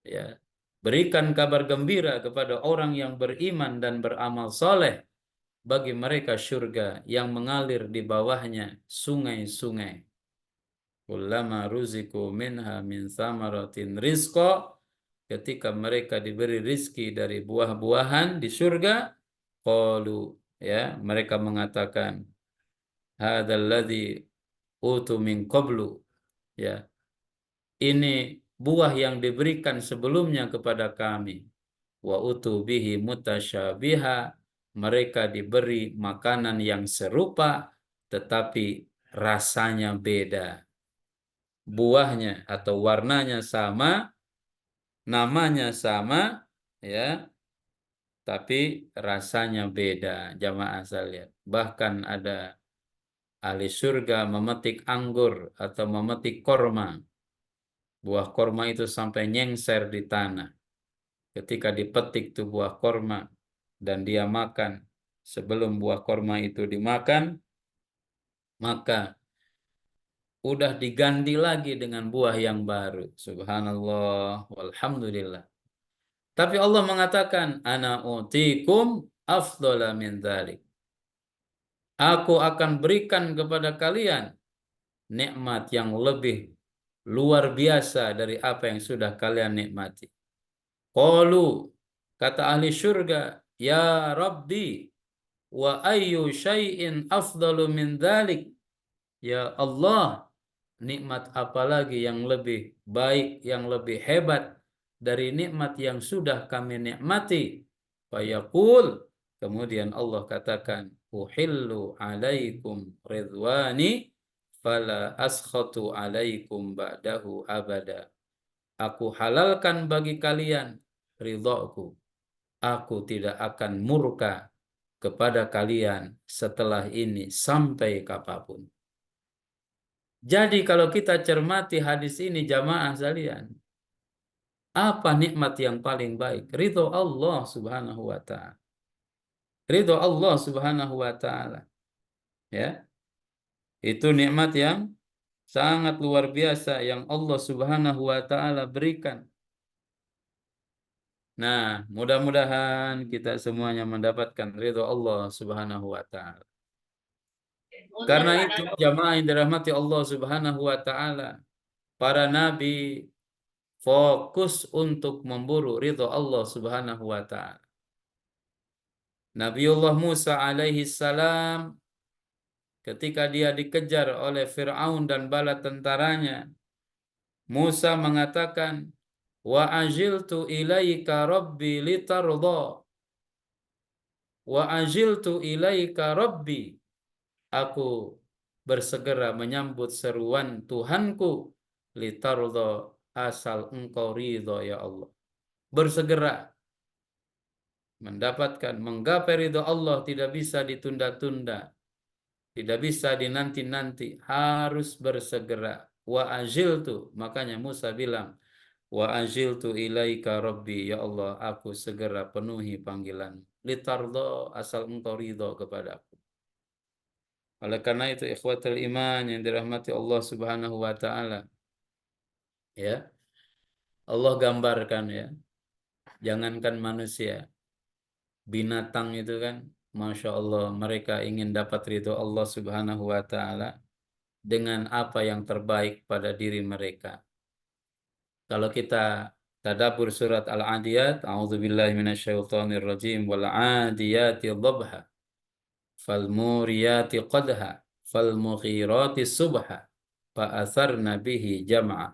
Ya, berikan kabar gembira kepada orang yang beriman dan beramal soleh, bagi mereka surga yang mengalir di bawahnya sungai-sungai. Kullama ruziku minha min thamaratin rizqa, ketika mereka diberi rizki dari buah-buahan di surga, qalu, ya, mereka mengatakan, hadzal ladzi utu min qablu, ya, ini buah yang diberikan sebelumnya kepada kami. Wa utu bihi mutasyabiha, mereka diberi makanan yang serupa tetapi rasanya beda. Buahnya atau warnanya sama, namanya sama, ya, tapi rasanya beda, jamaah sekalian. Bahkan ada ahli surga memetik anggur atau memetik korma. Buah korma itu sampai nyengser di tanah. Ketika dipetik tuh buah korma dan dia makan, sebelum buah korma itu dimakan, maka udah diganti lagi dengan buah yang baru. Subhanallah, walhamdulillah. Tapi Allah mengatakan, ana utikum afdhala min dzalik. Aku akan berikan kepada kalian nikmat yang lebih luar biasa dari apa yang sudah kalian nikmati. Qalu, kata ahli surga, ya Rabbi, wa ayyu syai'in afdalu min dzalik? Ya Allah, nikmat apa lagi yang lebih baik, yang lebih hebat dari nikmat yang sudah kami nikmati? Fayaqul, kemudian Allah katakan, uhillu alaikum ridwani fala askhatu alaikum ba'dahu abada. Aku halalkan bagi kalian ridhoku. Aku tidak akan murka kepada kalian setelah ini sampai kapanpun. Jadi kalau kita cermati hadis ini jamaah sekalian, apa nikmat yang paling baik? Ridho Allah Subhanahu wa taala. Ridho Allah Subhanahu wa taala. Ya. Itu nikmat yang sangat luar biasa yang Allah Subhanahu wa taala berikan. Nah, mudah-mudahan kita semuanya mendapatkan ridho Allah Subhanahu wa taala. Karena itu jamaah yang dirahmati Allah Subhanahu wa taala, para nabi fokus untuk memburu ridho Allah Subhanahu wa taala. Nabiullah Musa alaihi salam ketika dia dikejar oleh Fir'aun dan bala tentaranya, Musa mengatakan, wa ajiltu ilaika rabbi litardha. Wa ajiltu ilaika rabbi. Aku bersegera menyambut seruan Tuhanku, litardha, asal engkau ridho ya Allah. Bersegera mendapatkan, menggapai ridho Allah tidak bisa ditunda-tunda, tidak bisa dinanti-nanti, harus bersegera. Wa ajiltu, makanya Musa bilang, wa ajiltu ilaika rabbi, ya Allah, aku segera penuhi panggilan. Litardha, asal engkau ridho kepadaku. Oleh karena itu ikhwatul iman yang dirahmati Allah Subhanahu wa taala, ya, Allah gambarkan, ya, jangankan manusia, binatang itu kan, Masya Allah, mereka ingin dapat ridho Allah Subhanahu wa taala dengan apa yang terbaik pada diri mereka. Kalau kita tadabbur surat Al-Adiyat, a'udzubillahi minasyaitonirrajim, wal 'adiyati dhabha fal muriyati qadha fal mughirati subha fa atharna bihi jam'a.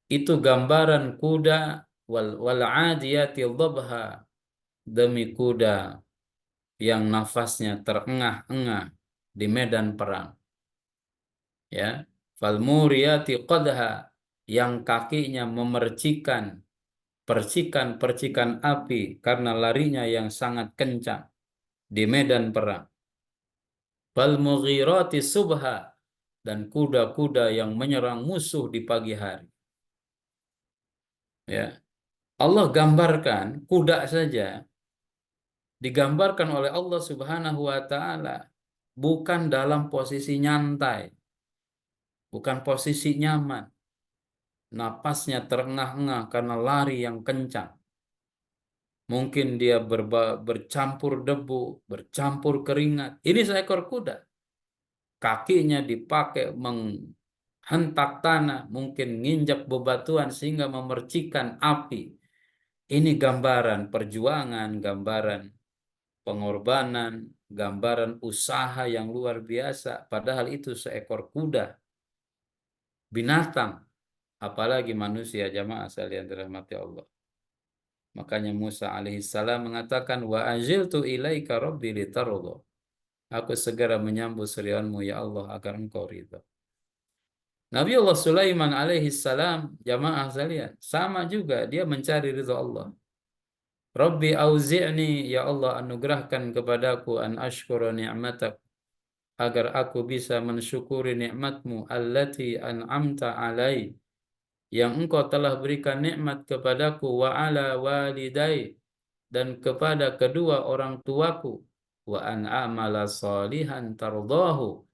Itu gambaran kuda, wal 'adiyati dhabha, demi kuda yang nafasnya terengah-engah di medan perang, ya. Fal muriyati qadha, yang kakinya memercikan percikan-percikan api karena larinya yang sangat kencang di medan perang. Fal mughirati subha, dan kuda-kuda yang menyerang musuh di pagi hari. Ya. Allah gambarkan kuda saja, digambarkan oleh Allah Subhanahu wa taala bukan dalam posisi nyantai, bukan posisi nyaman. Napasnya terengah-engah karena lari yang kencang. Mungkin dia bercampur debu, bercampur keringat. Ini seekor kuda. Kakinya dipakai menghentak tanah, mungkin nginjak bebatuan sehingga memercikan api. Ini gambaran perjuangan, gambaran pengorbanan, gambaran usaha yang luar biasa. Padahal itu seekor kuda, binatang, apalagi manusia, jamaah sekalian dirahmati Allah. Makanya Musa alaihissalam mengatakan, wa ajiltu ilaika rabbi litardha. Aku segera menyambut seruanmu ya Allah agar engkau ridha. Nabi Allah Sulaiman alaihissalam, jamaah sekalian, sama juga dia mencari ridha Allah. Rabbi auzi'ni, ya Allah anugerahkan kepadaku an ashkura ni'matak, agar aku bisa mensyukuri nikmatmu, allati an'amta alai, yang engkau telah berikan nikmat kepadaku, wa ala walidai, dan kepada kedua orang tuaku, wa an a'mala salihan tardahu,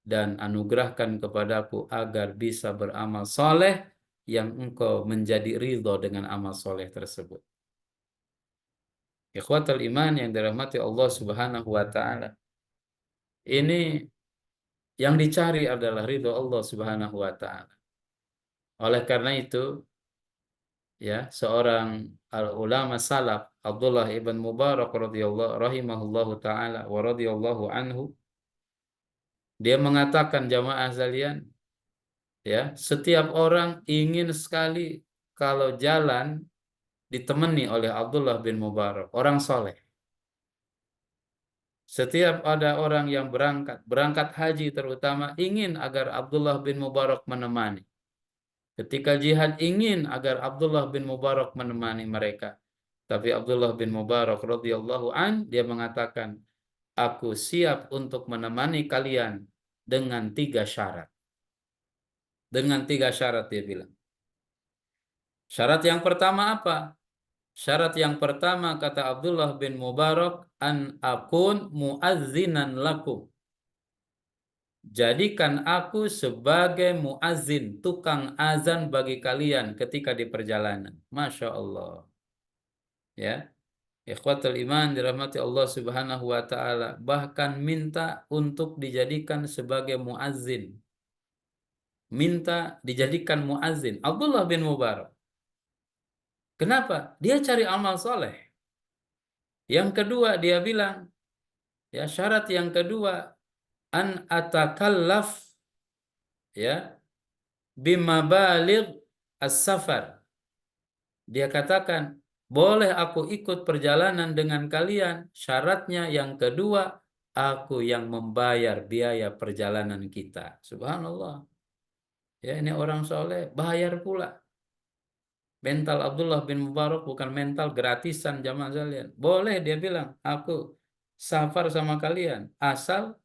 dan anugerahkan kepadaku agar bisa beramal soleh yang engkau menjadi ridho dengan amal soleh tersebut. Ikhwatal iman yang dirahmati Allah Subhanahu wa taala. Ini yang dicari adalah ridho Allah Subhanahu wa taala. Oleh karena itu, ya, seorang ulama salaf Abdullah ibn Mubarak radhiyallahu rahimahullahu taala wa radhiyallahu anhu, dia mengatakan, jamaah sekalian, ya, setiap orang ingin sekali kalau jalan ditemani oleh Abdullah bin Mubarak, orang soleh. Setiap ada orang yang berangkat haji terutama, ingin agar Abdullah bin Mubarak menemani. Ketika jihad, ingin agar Abdullah bin Mubarak menemani mereka. Tapi Abdullah bin Mubarak radhiyallahu an, dia mengatakan, aku siap untuk menemani kalian dengan 3 syarat. Dengan 3 syarat, dia bilang. Syarat yang pertama apa? Syarat yang pertama, kata Abdullah bin Mubarak, an akun muazzinan lakum. Jadikan aku sebagai muazzin, tukang azan bagi kalian ketika di perjalanan. Masya Allah. Ya, ikhwatul iman dirahmati Allah Subhanahu wa taala, bahkan minta untuk dijadikan sebagai muazzin. Minta dijadikan muazzin. Abdullah bin Mubarak. Kenapa? Dia cari amal soleh. Yang kedua, dia bilang, ya, syarat yang kedua, an atakallaf, ya, bimabaligh as-safar. Dia katakan, boleh aku ikut perjalanan dengan kalian. Syaratnya yang kedua, aku yang membayar biaya perjalanan kita. Subhanallah. Ya, ini orang soleh, bayar pula. Mental Abdullah bin Mubarak bukan mental gratisan, jamaah sekalian. Boleh, dia bilang, aku safar sama kalian. Asal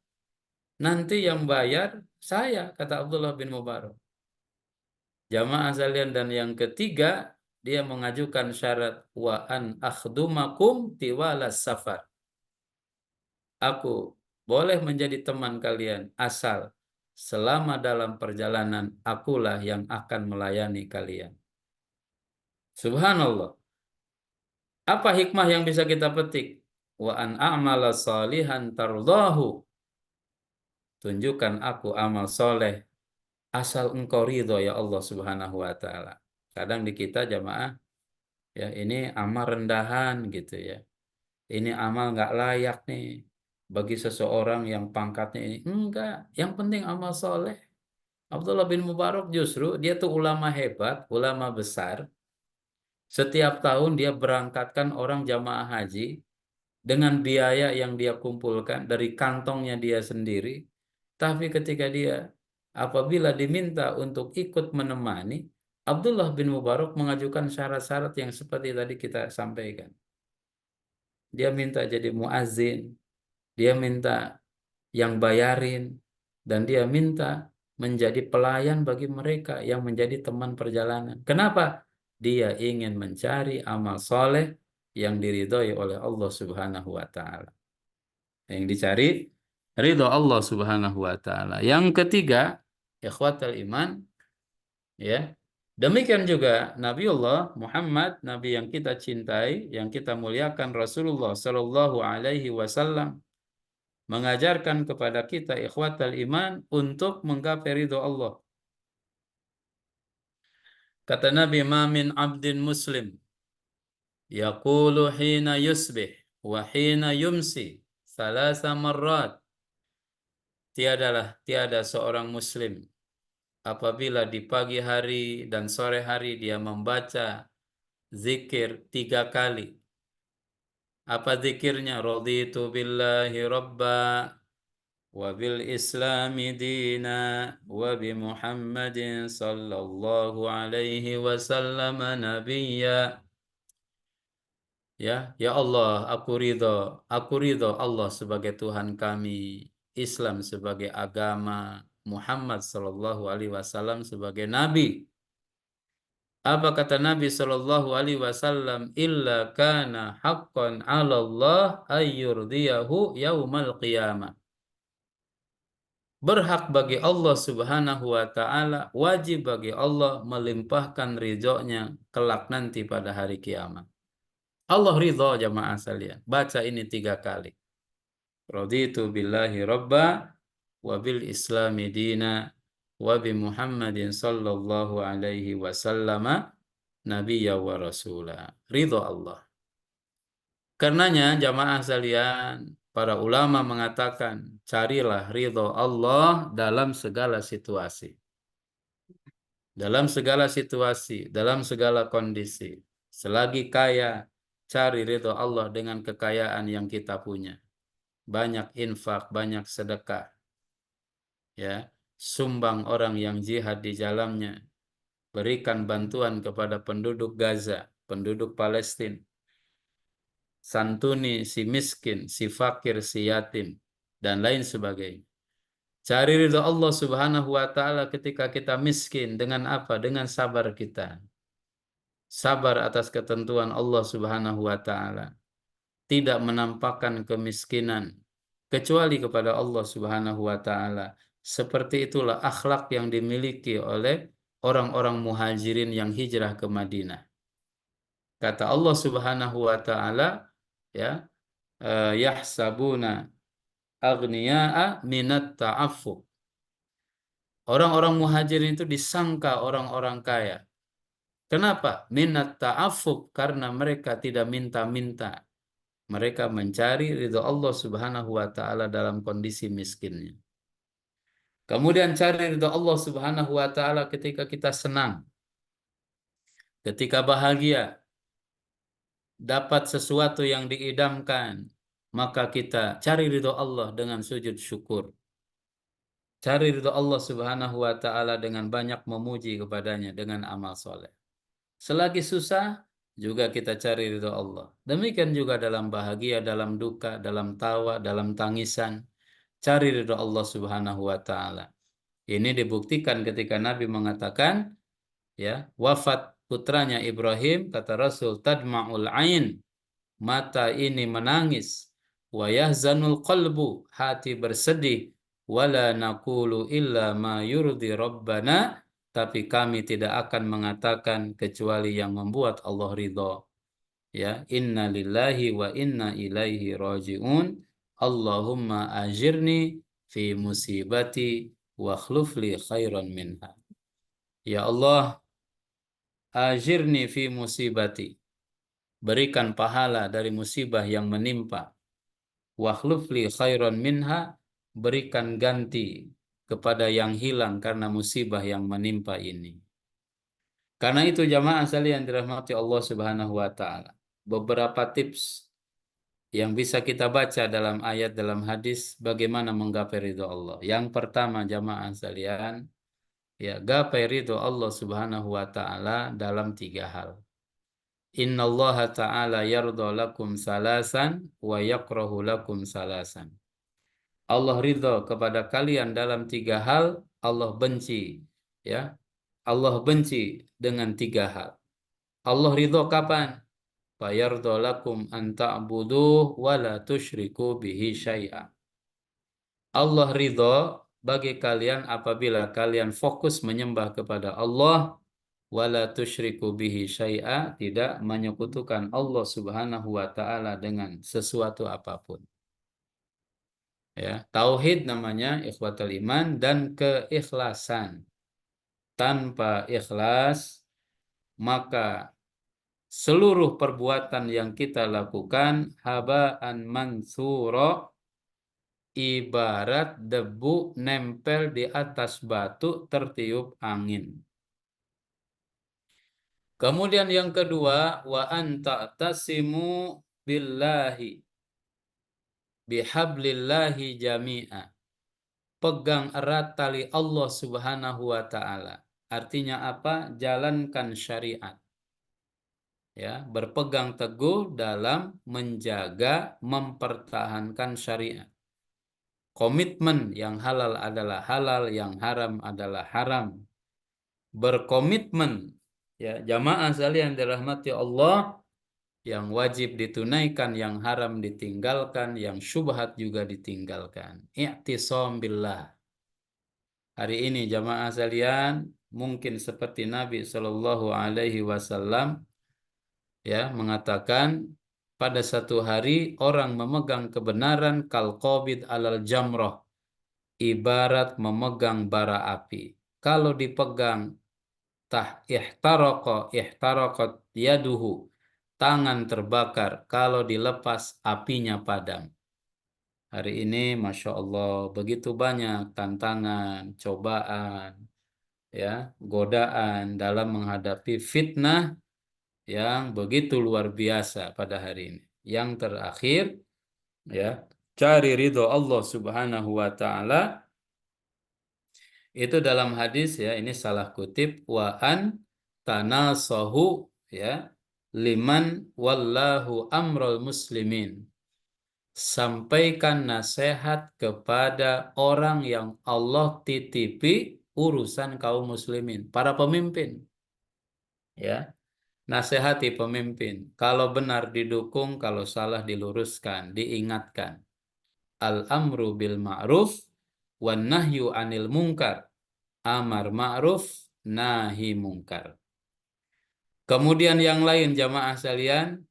nanti yang bayar saya, kata Abdullah bin Mubarak. Jamaah sekalian, dan yang ketiga, dia mengajukan syarat wa an akhdumakum tiwalas safar. Aku boleh menjadi teman kalian asal selama dalam perjalanan akulah yang akan melayani kalian. Subhanallah. Apa hikmah yang bisa kita petik? Wa an a'mala salihan tardahu. Tunjukkan aku amal soleh asal engkau ridho ya Allah Subhanahu wa taala. Kadang di kita jamaah, ya, ini amal rendahan gitu ya. Ini amal nggak layak nih bagi seseorang yang pangkatnya ini. Enggak, yang penting amal soleh. Abdullah bin Mubarak justru dia tuh ulama hebat, ulama besar. Setiap tahun dia berangkatkan orang jamaah haji dengan biaya yang dia kumpulkan dari kantongnya dia sendiri. Tapi ketika dia apabila diminta untuk ikut menemani, Abdullah bin Mubarak mengajukan syarat-syarat yang seperti tadi kita sampaikan. Dia minta jadi muazin, dia minta yang bayarin, dan dia minta menjadi pelayan bagi mereka yang menjadi teman perjalanan. Kenapa? Dia ingin mencari amal soleh yang diridhoi oleh Allah Subhanahu wa taala. Yang dicari ridho Allah Subhanahu wa taala. Yang ketiga, ikhwatal iman, ya. Demikian juga Nabiullah Muhammad, nabi yang kita cintai, yang kita muliakan, Rasulullah Shallallahu alaihi wasallam, mengajarkan kepada kita ikhwatal iman untuk menggapai ridho Allah. Kata Nabi, ma min abdin muslim yaqulu hina yusbih wa hina yumsi thalatha marrat. Tiada seorang muslim apabila di pagi hari dan sore hari dia membaca zikir 3 kali. Apa zikirnya? Raditu billahi rabba wa bil islami dina wa bi Muhammadin sallallahu alaihi wasallam nabiyya. Ya, ya Allah, aku ridho Allah sebagai Tuhan kami, Islam sebagai agama, Muhammad sallallahu alaihi wasallam sebagai nabi. Apa kata Nabi sallallahu alaihi wasallam? Illa kana haqqan 'ala Allah ayyurdiyahu yaumal qiyamah. berhak bagi Allah Subhanahu wa taala, wajib bagi Allah melimpahkan ridhonya kelak nanti pada hari kiamat. Allah ridho jamaah sekalian. Baca ini 3 kali. Raditu billahi rabba wa bil islami dina wa bi Muhammadin sallallahu alaihi wasallam nabiyya wa rasula. Ridho Allah. Karenanya jamaah sekalian, para ulama mengatakan, carilah ridho Allah dalam segala situasi. Dalam segala situasi, dalam segala kondisi. Selagi kaya, cari ridho Allah dengan kekayaan yang kita punya. Banyak infak, banyak sedekah. Ya, sumbang orang yang jihad di jalannya. Berikan bantuan kepada penduduk Gaza, penduduk Palestina. Santuni si miskin, si fakir, si yatim, dan lain sebagainya. Cari ridho Allah Subhanahu wa taala ketika kita miskin dengan apa? Dengan sabar kita. Sabar atas ketentuan Allah Subhanahu wa taala. Tidak menampakkan kemiskinan kecuali kepada Allah Subhanahu wa taala. Seperti itulah akhlak yang dimiliki oleh orang-orang muhajirin yang hijrah ke Madinah. Kata Allah Subhanahu wa taala, ya, yahsabuna aghniya'a minat ta'affuf. Orang-orang muhajirin itu disangka orang-orang kaya. Kenapa? Minat ta'affuf, karena mereka tidak minta-minta. Mereka mencari ridho Allah Subhanahu wa taala dalam kondisi miskinnya. Kemudian cari ridho Allah Subhanahu wa taala ketika kita senang, ketika bahagia, dapat sesuatu yang diidamkan, maka kita cari ridho Allah dengan sujud syukur. Cari ridho Allah Subhanahu wa taala dengan banyak memuji kepadanya dengan amal soleh. Selagi susah, juga kita cari ridho Allah. Demikian juga dalam bahagia, dalam duka, dalam tawa, dalam tangisan. Cari ridho Allah Subhanahu wa taala. Ini dibuktikan ketika Nabi mengatakan, ya, wafat putranya Ibrahim, kata Rasul, tadma'ul ain, mata ini menangis, wa yahzanul qalbu, hati bersedih, wala naqulu illa ma yurdi rabbana, tapi kami tidak akan mengatakan kecuali yang membuat Allah ridho. Ya, inna lillahi wa inna ilaihi raji'un. Allahumma ajirni fi musibati wa khlufli khairan minha. Ya Allah, ajirni fi musibati. Berikan pahala dari musibah yang menimpa. Wa khlufli khairan minha. Berikan ganti kepada yang hilang karena musibah yang menimpa ini. Karena itu jamaah sekalian dirahmati Allah Subhanahu wa taala. Beberapa tips yang bisa kita baca dalam ayat, dalam hadis, bagaimana menggapai ridho Allah. Yang pertama jamaah sekalian, ya, gapai ridho Allah Subhanahu wa taala dalam 3 hal. Innallaha ta'ala yardha lakum salasan wa yakrahu lakum salasan. Allah ridho kepada kalian dalam 3 hal, Allah benci, ya. Allah benci dengan 3 hal. Allah ridho kapan? Fayardha lakum an ta'buduh wa la tusyriku bihi syai'a. Allah ridho bagi kalian apabila kalian fokus menyembah kepada Allah, wala tusyriku bihi syai'a, tidak menyekutukan Allah Subhanahu wa taala dengan sesuatu apapun. Ya, tauhid namanya ikhwatul iman, dan keikhlasan. Tanpa ikhlas, maka seluruh perbuatan yang kita lakukan habaan mansura, ibarat debu nempel di atas batu tertiup angin. Kemudian yang kedua, wa anta tasimu billahi bihablillahi jami'a. Pegang erat tali Allah Subhanahu wa taala. Artinya apa? Jalankan syariat. Ya, berpegang teguh dalam menjaga, mempertahankan syariat. Komitmen yang halal adalah halal, yang haram adalah haram. Berkomitmen, ya, jamaah sekalian dirahmati Allah, yang wajib ditunaikan, yang haram ditinggalkan, yang syubhat juga ditinggalkan. I'tisam billah. hari ini jamaah sekalian mungkin seperti Nabi Shallallahu Alaihi Wasallam ya mengatakan pada satu hari orang memegang kebenaran kal qabid alal jamroh, ibarat memegang bara api. Kalau dipegang ihtaraqat yaduhu, tangan terbakar. Kalau dilepas apinya padam. Hari ini Masya Allah begitu banyak tantangan, cobaan, ya, godaan dalam menghadapi fitnah yang begitu luar biasa pada hari ini. Yang terakhir, ya, cari ridho Allah Subhanahu wa taala itu dalam hadis ya, ini salah kutip, wa an tanasahu, ya, liman wallahu amrul muslimin. Sampaikan nasihat kepada orang yang Allah titipi urusan kaum muslimin, para pemimpin, ya. Nasihati pemimpin. Kalau benar didukung, kalau salah diluruskan, diingatkan. Al-amru bil ma'ruf wan nahyu anil munkar. Amar ma'ruf, nahi munkar. Kemudian yang lain jamaah sekalian,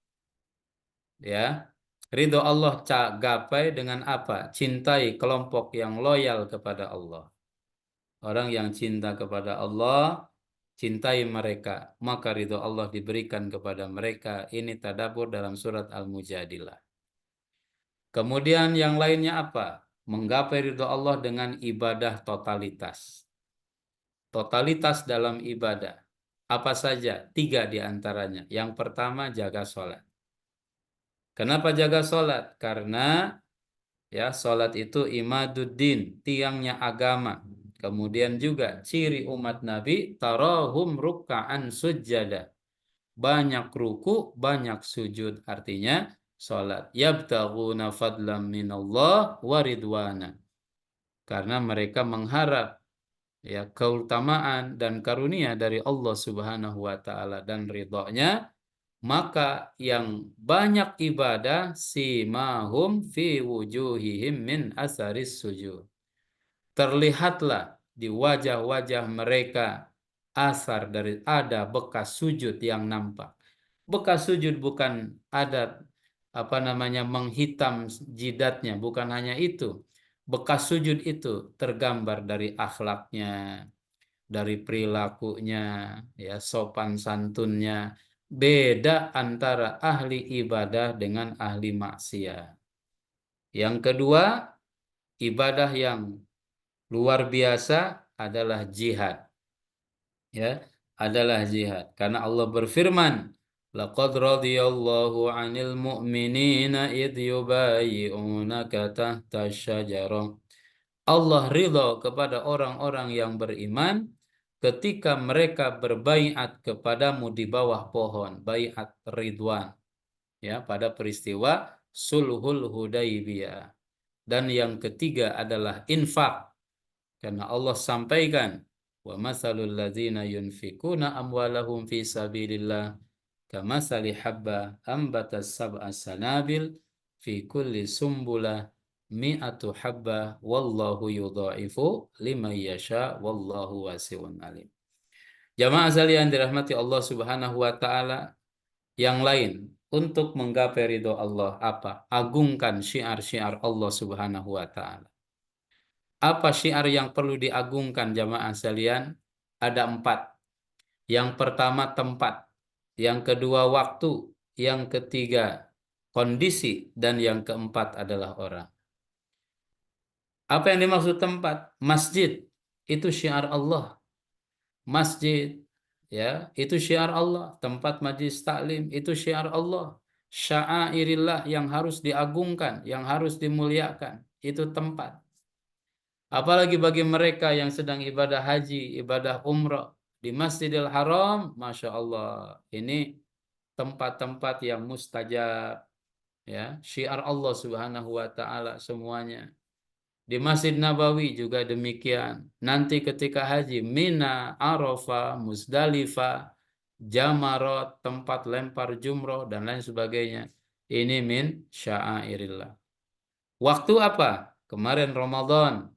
ya. Ridho Allah gapai dengan apa? Cintai kelompok yang loyal kepada Allah. Orang yang cinta kepada Allah, cintai mereka, maka ridho Allah diberikan kepada mereka. Ini tadabbur dalam surat Al-Mujadilah. Kemudian yang lainnya apa? Menggapai ridho Allah dengan ibadah totalitas. Totalitas dalam ibadah. Apa saja? 3 diantaranya. Yang pertama, jaga sholat. Kenapa jaga sholat? Karena ya sholat itu imaduddin, tiangnya agama. Kemudian juga ciri umat Nabi, tarahum ruk'an sujjada. Banyak ruku, banyak sujud. Artinya sholat. Yabtaghuna fadlam minallah wa ridwana. Karena mereka mengharap ya keutamaan dan karunia dari Allah Subhanahu wa taala dan ridhonya, maka yang banyak ibadah simahum fi wujuhihim min asaris sujud. Terlihatlah di wajah-wajah mereka asar dari ada bekas sujud yang nampak. Bekas sujud bukan ada apa namanya menghitam jidatnya, bukan hanya itu. Bekas sujud itu tergambar dari akhlaknya, dari perilakunya, ya sopan santunnya. Beda antara ahli ibadah dengan ahli maksiat. Yang kedua, ibadah yang luar biasa adalah jihad. Ya, adalah jihad. Karena Allah berfirman, laqad radiyallahu 'anil mu'minina idh yubayyi'unaka tahta syajarah. Allah ridha kepada orang-orang yang beriman ketika mereka berbaiat kepadamu di bawah pohon, baiat ridwan, ya, pada peristiwa Sulhul Hudaybiyah. Dan yang ketiga adalah infak. Karena Allah sampaikan, wa masalul ladzina yunfikuna amwalahum fi sabilillah kamasali habba ambatas sab'a sanabil fi kulli sumbulah mi'atu habba wallahu yudha'ifu liman yasha wallahu wasi'un alim. Jamaah sekalian dirahmati Allah Subhanahu wa taala, yang lain untuk menggapai ridho Allah apa? Agungkan syiar-syiar Allah Subhanahu wa taala. Apa syiar yang perlu diagungkan jamaah sekalian? Ada 4. Yang pertama tempat, yang kedua waktu, yang ketiga kondisi, dan yang keempat adalah orang. Apa yang dimaksud tempat? Masjid, itu syiar Allah. Masjid, ya, itu syiar Allah. Tempat majlis taklim, itu syiar Allah. Sya'airillah yang harus diagungkan, yang harus dimuliakan, itu tempat. Apalagi bagi mereka yang sedang ibadah haji, ibadah umrah di Masjidil Haram, Masya Allah, ini tempat-tempat yang mustajab, ya, syiar Allah Subhanahu wa taala semuanya. Di Masjid Nabawi juga demikian. Nanti ketika haji, Mina, Arafah, Musdalifah, Jamarot, tempat lempar jumroh dan lain sebagainya. Ini min sya'airillah. Waktu apa? Kemarin Ramadan.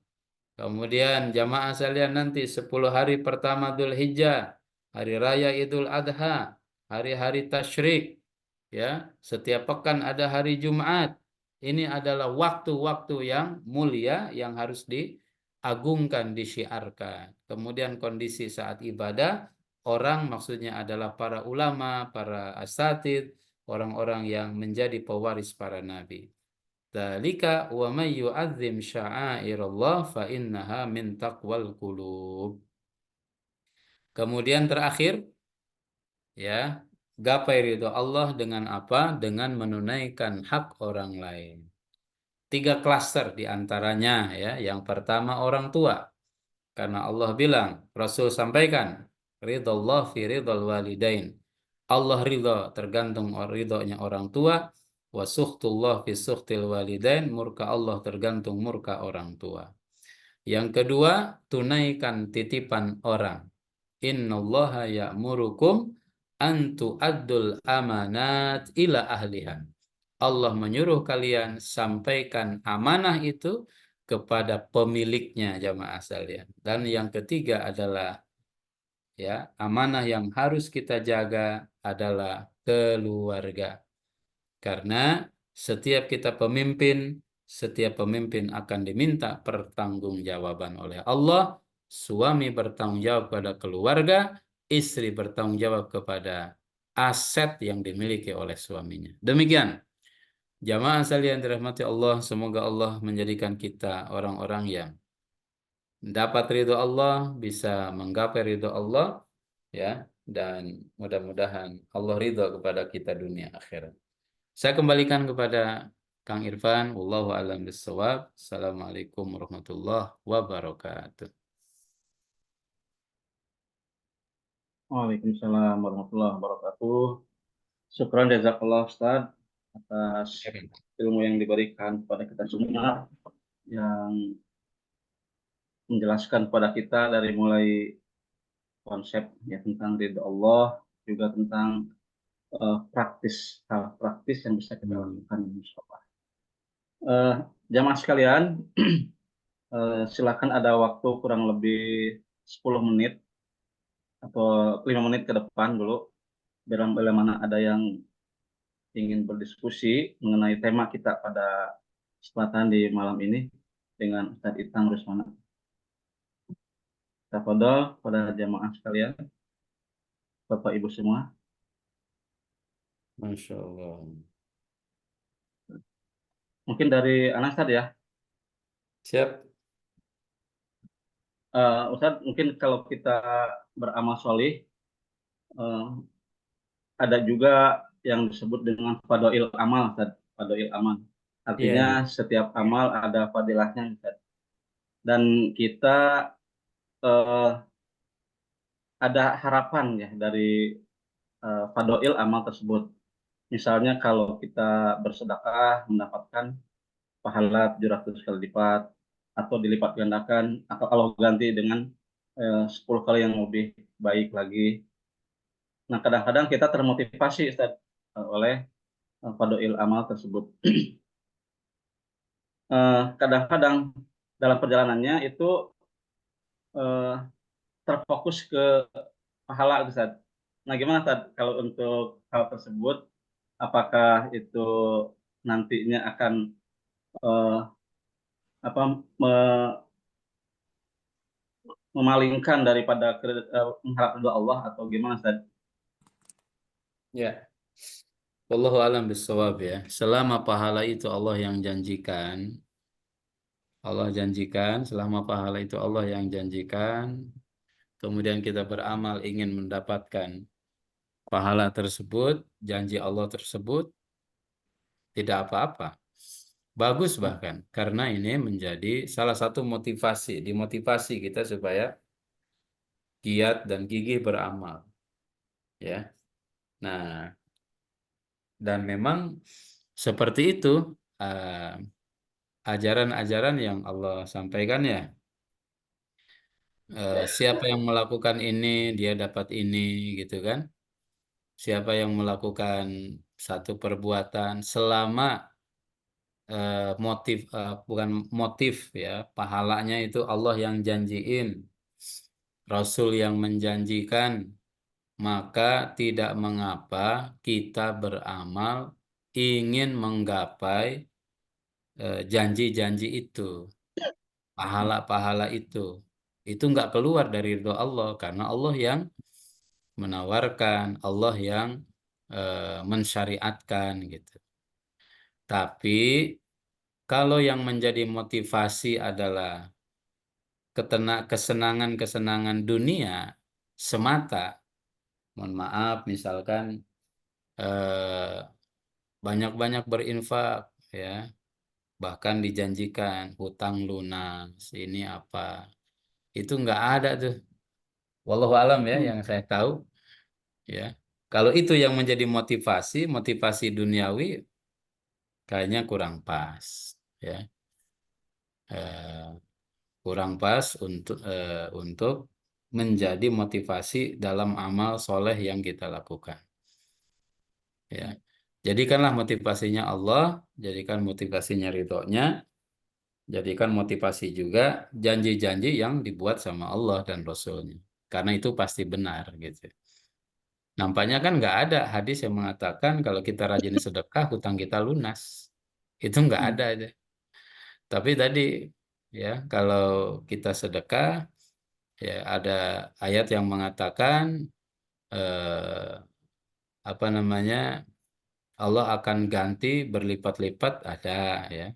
Kemudian jamaah sekalian nanti 10 hari pertama Dzulhijjah, hari raya Idul Adha, hari-hari tasyrik, ya, setiap pekan ada hari Jumat. Ini adalah waktu-waktu yang mulia yang harus diagungkan, disiarkan. Kemudian kondisi saat ibadah, orang maksudnya adalah para ulama, para asatid, orang-orang yang menjadi pewaris para nabi. Dzalika wa may yu'azzim sya'airallah fa innaha min taqwal qulub. Kemudian terakhir, ya, gapai ridho Allah dengan apa? Dengan menunaikan hak orang lain. 3 klaster diantaranya, ya. Yang pertama orang tua. Karena Allah bilang, Rasul sampaikan, ridhollah fi ridhol walidain. Allah ridho tergantung ridhonya orang tua. Wa sukhtullah fi sukhtil walidain. Murka Allah tergantung murka orang tua. Yang kedua, tunaikan titipan orang. Innallaha ya'murukum an tu'addul amanat ila ahliha. Allah menyuruh kalian sampaikan amanah itu kepada pemiliknya, jamaah sekalian. Dan yang ketiga adalah, ya, amanah yang harus kita jaga adalah keluarga. Karena setiap pemimpin akan diminta pertanggungjawaban oleh Allah. Suami bertanggung jawab kepada keluarga, istri bertanggung jawab kepada aset yang dimiliki oleh suaminya. Demikian. Jamaah sekalian dirahmati Allah, semoga Allah menjadikan kita orang-orang yang dapat ridho Allah, bisa menggapai ridho Allah, ya, dan mudah-mudahan Allah ridho kepada kita dunia akhirat. Saya kembalikan kepada Kang Irfan. Wallahu a'lam bishawab. Assalamualaikum warahmatullahi wabarakatuh. Waalaikumsalam warahmatullahi wabarakatuh. Syukran jazakallah Ustaz atas ilmu yang diberikan kepada kita semua, yang menjelaskan kepada kita dari mulai konsep ya tentang ridho Allah, juga tentang hal praktis yang bisa kita lakukan insyaallah. Jamaah sekalian, silakan, ada waktu kurang lebih 10 menit atau 5 menit ke depan dulu, bila mana ada yang ingin berdiskusi mengenai tema kita pada kesempatan di malam ini dengan Ustadz Itang Rusmana. Tafadhol pada jamaah sekalian, Bapak Ibu semua. Masya Allah. Mungkin dari Anas ya. Siap. Ustadz, mungkin kalau kita beramal solih, ada juga yang disebut dengan fadail amal, Ustadz. Fadail amal. Iya. Artinya setiap amal ada fadilahnya, Ustadz. Dan kita eh, ada harapan ya dari fadail amal tersebut. Misalnya kalau kita bersedekah mendapatkan pahala 700 kali lipat, atau dilipat gandakan, atau kalau ganti dengan 10 kali yang lebih baik lagi. Nah, kadang-kadang kita termotivasi Ustaz, oleh fadail amal tersebut. Kadang-kadang dalam perjalanannya itu eh, terfokus ke pahala Ustaz. Nah, gimana Ustaz kalau untuk hal tersebut, apakah itu nantinya akan eh, apa memalingkan daripada mengharap ridho Allah, atau gimana Ustaz? Ya. Wallahu a'lam bishawab, ya. Selama pahala itu Allah yang janjikan, selama pahala itu Allah yang janjikan, kemudian kita beramal ingin mendapatkan pahala tersebut, janji Allah tersebut, tidak apa-apa. Bagus bahkan, karena ini menjadi salah satu dimotivasi kita supaya giat dan gigih beramal, ya. Nah, dan memang seperti itu eh, ajaran-ajaran yang Allah sampaikan, ya. Siapa yang melakukan ini, dia dapat ini, gitu kan. Siapa yang melakukan satu perbuatan selama bukan motif ya, pahalanya itu Allah yang janjiin, Rasul yang menjanjikan, maka tidak mengapa kita beramal ingin menggapai janji-janji itu, pahala-pahala itu. Itu nggak keluar dari ridho Allah karena Allah yang menawarkan, Allah yang mensyariatkan gitu. Tapi kalau yang menjadi motivasi adalah kesenangan-kesenangan dunia semata, mohon maaf, misalkan eh, banyak-banyak berinfak, ya, bahkan dijanjikan hutang lunas, ini apa, itu nggak ada tuh. Wallahu alam ya, Hmm. yang saya tahu ya. Kalau itu yang menjadi motivasi, motivasi duniawi, kayaknya kurang pas, ya. Eh, Kurang pas untuk menjadi motivasi dalam amal soleh yang kita lakukan. Ya, jadikanlah motivasinya Allah, jadikan motivasinya ridhonya, jadikan motivasi juga janji-janji yang dibuat sama Allah dan Rasulnya. Karena itu pasti benar gitu. Nampaknya kan nggak ada hadis yang mengatakan kalau kita rajin sedekah, hutang kita lunas. Itu nggak Hmm. ada aja. Tapi tadi ya kalau kita sedekah, ya ada ayat yang mengatakan apa namanya, Allah akan ganti berlipat-lipat, ada ya.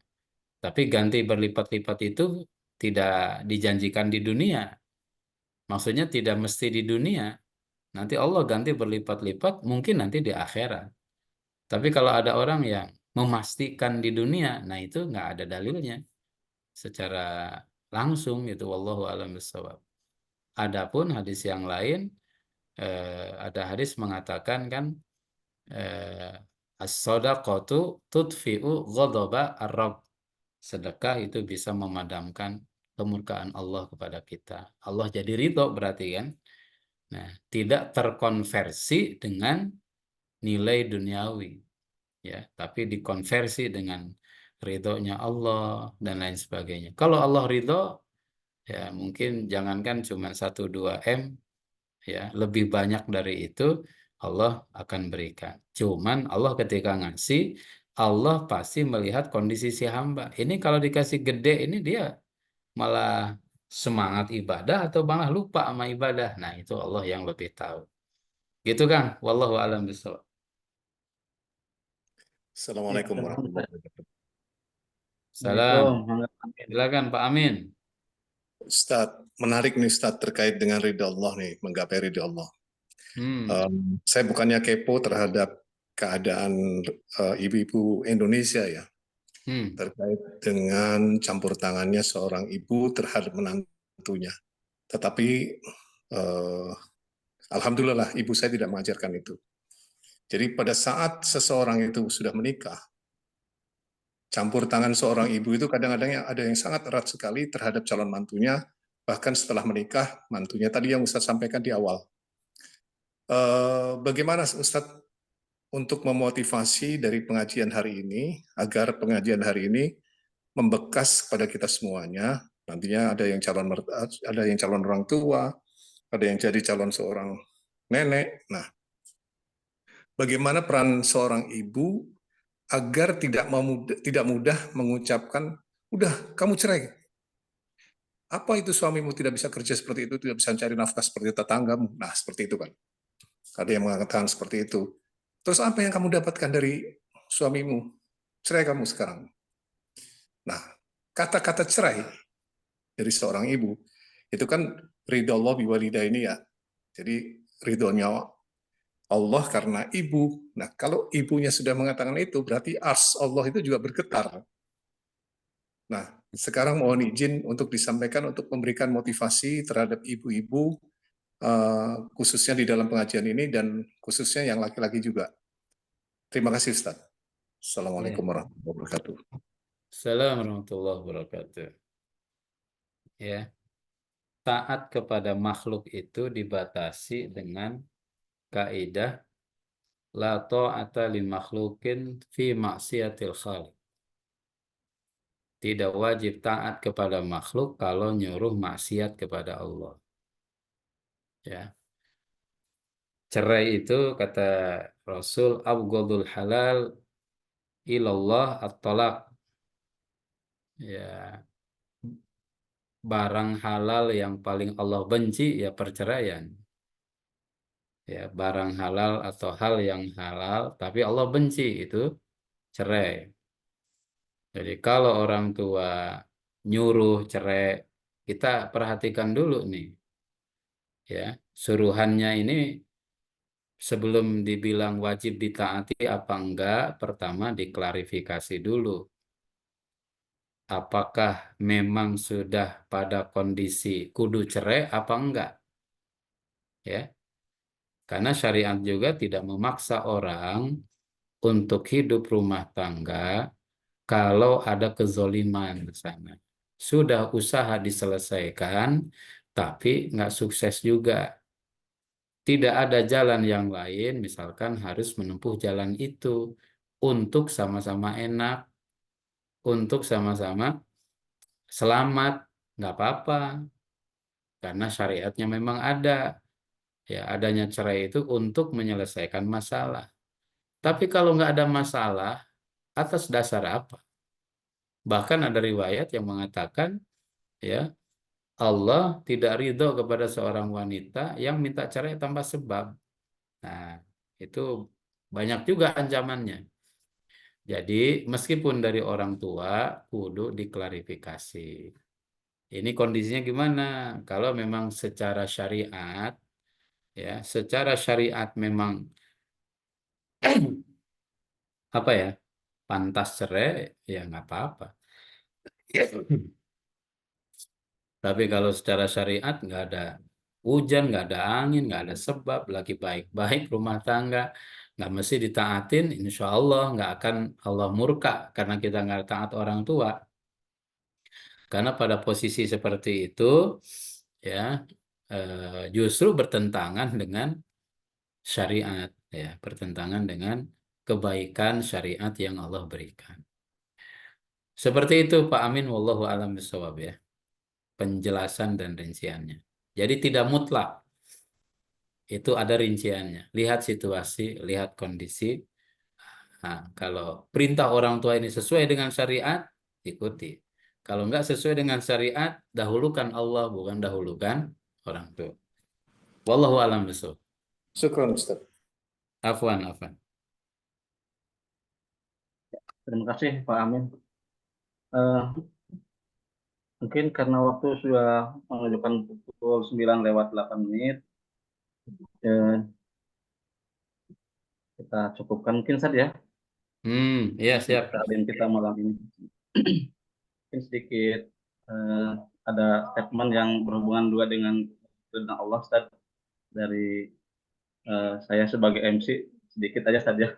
Tapi ganti berlipat-lipat itu tidak dijanjikan di dunia. Maksudnya tidak mesti di dunia. Nanti Allah ganti berlipat-lipat mungkin nanti di akhirat. Tapi kalau ada orang yang memastikan di dunia, nah itu nggak ada dalilnya secara langsung gitu. Wallahu a'lam bishawab. Adapun hadis yang lain, ada hadis mengatakan kan, as-shadaqatu tudfi'u ghadaba ar-rabb. Sedekah itu bisa memadamkan kemurkaan Allah kepada kita. Allah jadi ridho berarti kan. Nah, tidak terkonversi dengan nilai duniawi, ya, tapi dikonversi dengan ridhonya Allah dan lain sebagainya. Kalau Allah ridho, ya mungkin jangankan cuma 1-2 M, ya lebih banyak dari itu Allah akan berikan. Cuman Allah ketika ngasih, Allah pasti melihat kondisi si hamba. Ini kalau dikasih gede, ini dia malah semangat ibadah atau malah lupa sama ibadah. Nah, itu Allah yang lebih tahu. Gitu Kang, wallahu a'lam bishawab. Ya, Assalamualaikum terima warahmatullahi kasih. wabarakatuh. Salam. Assalamualaikum. Mangga, amin. Silakan Pak Amin. Ustadz, menarik nih Ustadz terkait dengan ridha Allah nih, menggapai ridha Allah. Hmm. Saya bukannya kepo terhadap keadaan ibu-ibu Indonesia ya, Hmm. terkait dengan campur tangannya seorang ibu terhadap menantunya. Tetapi eh, alhamdulillah ibu saya tidak mengajarkan itu. Jadi pada saat seseorang itu sudah menikah, campur tangan seorang ibu itu kadang-kadang ada yang sangat erat sekali terhadap calon mantunya, bahkan setelah menikah, mantunya tadi yang Ustadz sampaikan di awal. Bagaimana Ustadz untuk memotivasi dari pengajian hari ini, agar pengajian hari ini membekas pada kita semuanya, nantinya ada yang calon orang tua, ada yang jadi calon seorang nenek. Nah, bagaimana peran seorang ibu agar tidak mudah mengucapkan, udah kamu cerai. Apa itu suamimu tidak bisa kerja seperti itu, tidak bisa mencari nafkah seperti tetanggamu? Nah, seperti itu kan. Ada yang mengatakan seperti itu. Terus apa yang kamu dapatkan dari suamimu? Cerai kamu sekarang. Nah, kata-kata cerai dari seorang ibu, itu kan ridho Allah biwalidah ini ya. Jadi ridhonya Allah karena ibu. Nah, kalau ibunya sudah mengatakan itu, berarti ars Allah itu juga bergetar. Nah, sekarang mohon izin untuk disampaikan untuk memberikan motivasi terhadap ibu-ibu, khususnya di dalam pengajian ini dan khususnya yang laki-laki juga. Terima kasih Ustaz. Ya. Assalamualaikum warahmatullahi wabarakatuh. Assalamualaikum warahmatullahi wabarakatuh. Ya, taat kepada makhluk itu dibatasi dengan kaidah la ta'ata li makhlukin fi maksiatil khaliq. Tidak wajib taat kepada makhluk kalau nyuruh maksiat kepada Allah. Ya. Cerai itu kata Rasul abghadul halal ilallah at-talaq. Ya, barang halal yang paling Allah benci ya perceraian. Ya, barang halal atau hal yang halal tapi Allah benci itu cerai. Jadi kalau orang tua nyuruh cerai, kita perhatikan dulu nih, ya, suruhannya ini sebelum dibilang wajib ditaati apa enggak, pertama diklarifikasi dulu. Apakah memang sudah pada kondisi kudu cerai apa enggak? Ya, karena syariat juga tidak memaksa orang untuk hidup rumah tangga kalau ada kezoliman di sana. Sudah usaha diselesaikan, tapi nggak sukses juga. Tidak ada jalan yang lain, misalkan harus menempuh jalan itu untuk sama-sama enak, untuk sama-sama selamat, nggak apa-apa, karena syariatnya memang ada. Ya, adanya cerai itu untuk menyelesaikan masalah. Tapi kalau nggak ada masalah, atas dasar apa? Bahkan ada riwayat yang mengatakan, ya, Allah tidak ridho kepada seorang wanita yang minta cerai tanpa sebab. Nah, itu banyak juga ancamannya. Jadi, meskipun dari orang tua, kudu diklarifikasi. Ini kondisinya gimana? Kalau memang secara syariat, ya, secara syariat memang apa ya, pantas cerai, ya nggak apa-apa. Tapi kalau secara syariat nggak ada hujan, nggak ada angin, nggak ada sebab, lagi baik-baik rumah tangga, nggak mesti ditaatin, insya Allah nggak akan Allah murka karena kita nggak taat orang tua. Karena pada posisi seperti itu, ya, justru bertentangan dengan syariat, ya, bertentangan dengan kebaikan syariat yang Allah berikan. Seperti itu Pak Amin, wallahu alam bisawab, ya, penjelasan dan rinciannya. Jadi tidak mutlak, itu ada rinciannya. Lihat situasi, lihat kondisi. Nah, kalau perintah orang tua ini sesuai dengan syariat, ikuti. Kalau nggak sesuai dengan syariat, dahulukan Allah, bukan dahulukan orang tua. Wallahu alam bishawab. Syukran Ustaz. Afwan, afwan. Terima kasih Pak Amin. Mungkin karena waktu sudah menunjukkan pukul 9:08, kita cukupkan mungkin saja Iya siap. kalian kita malam ini. Mungkin sedikit eh, ada statement yang berhubungan juga dengan tentang Allah, Ustaz, dari saya sebagai MC, sedikit aja saja.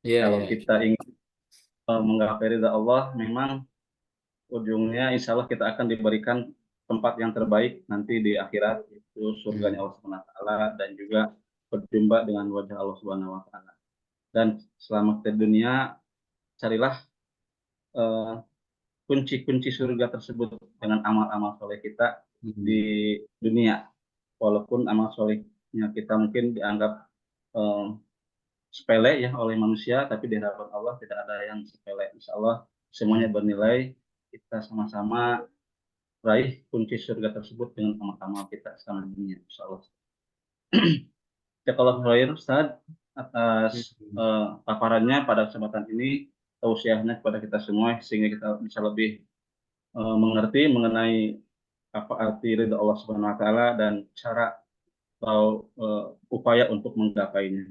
Iya, Kalau iya. kita ingin menggapai ridha Allah, memang ujungnya insya Allah kita akan diberikan tempat yang terbaik nanti di akhirat, itu surganya Hmm. Allah Subhanahu wa taala, dan juga berjumpa dengan wajah Allah Subhanahu wa taala. Dan selama di dunia, carilah eh, kunci-kunci surga tersebut dengan amal-amal soleh kita Hmm. di dunia. Walaupun amal solehnya kita mungkin dianggap eh, sepele ya oleh manusia, tapi di hadapan Allah tidak ada yang sepele. Insya Allah semuanya Hmm. bernilai. Kita sama-sama raih kunci surga tersebut dengan amal-amal kita selama dunia. Insya Allah. Ya, kalau khair Ustaz, atas Hmm. paparannya pada kesempatan ini, tausiahnya kepada kita semua sehingga kita bisa lebih mengerti mengenai apa arti ridha Allah Subhanahu wa taala dan cara atau upaya untuk menggapainya.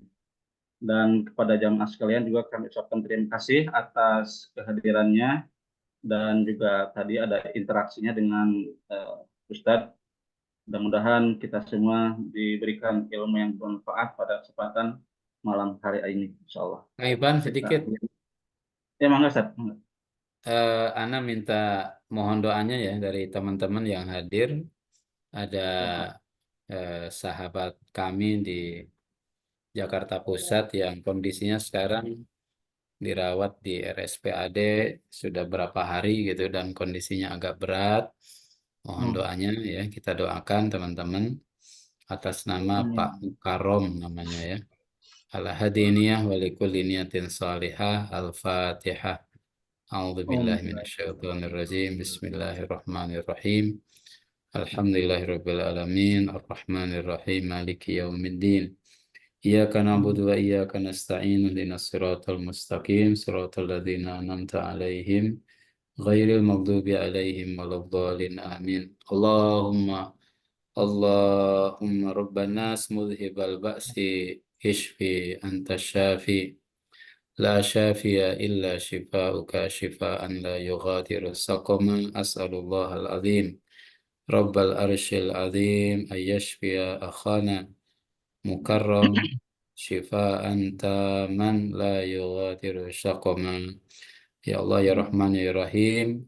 Dan kepada jamaah sekalian juga kami ucapkan terima kasih atas kehadirannya, dan juga tadi ada interaksinya dengan Ustadz. Mudah-mudahan kita semua diberikan ilmu yang bermanfaat pada kesempatan malam hari ini, insya Allah. Kang Ipan Kita, sedikit. ya mangga Ustadz. Mangga. Ana minta mohon doanya ya dari teman-teman yang hadir. Ada sahabat kami di Jakarta Pusat yang kondisinya sekarang dirawat di RSPAD sudah berapa hari gitu dan kondisinya agak berat. Mohon doanya ya, kita doakan teman-teman atas nama Amin. Pak Mukarrom namanya ya. Al-Hadiniyah wa likulli niyatin salihah. Al-Fatihah. A'udzu billahi minasyaitonir rajim. Bismillahirrahmanirrahim. Alhamdulillahirabbil alamin. Arrahmanir rahim. Maliki yaumiddin. Iyyaka na'budu wa iyyaka nasta'in. Ihdinas siratal mustaqim. Siratal ladzina an'amta 'alaihim ghairil maghdubi 'alaihim waladdallin. Amin. Allahumma rabban nas mudhibal ba'si ishfi anta syafi la syafiya illa shifauka shifaan la yughadiru saqama as'alullahal azim rabbal arsyil azim ayyashfiya akhana mukarram shifaan taman la yughadiru saqama. Ya Allah ya Rahman ya Rahim,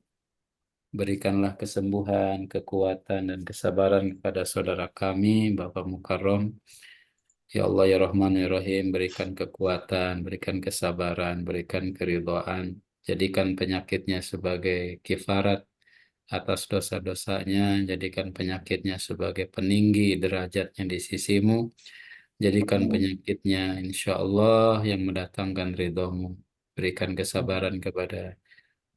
berikanlah kesembuhan, kekuatan, dan kesabaran kepada saudara kami, Bapak Mukarrom. Ya Allah ya Rahman ya Rahim, berikan kekuatan, berikan kesabaran, berikan keridhaan. Jadikan penyakitnya sebagai kifarat atas dosa-dosanya. Jadikan penyakitnya sebagai peninggi derajatnya di sisimu. Jadikan penyakitnya insya Allah yang mendatangkan ridhamu. Berikan kesabaran kepada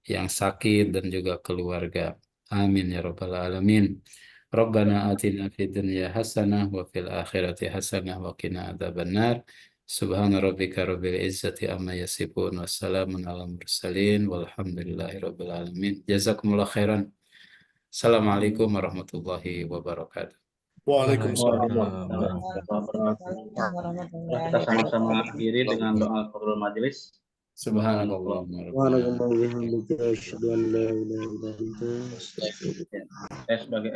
yang sakit dan juga keluarga. Amin ya rabbal alamin. Rabbana atina fid dunya hasanah wa fil akhirati hasanah wa qina adzabannar. Subhana rabbika rabbil izzati amma yasifun wassalamun alal mursalin walhamdulillahi rabbil alamin. Jazakumullah khairan. Assalamualaikum warahmatullahi wabarakatuh. Waalaikumsalam Waalaikumsalam warahmatullahi wabarakatuh. Kita sama-sama akhiri dengan doa qadrul majelis. Subhanakallahumma rabbana. Subhanallah wa bihamdika asyhadu an la ilaha illa anta astaghfiruka. Saya sebagai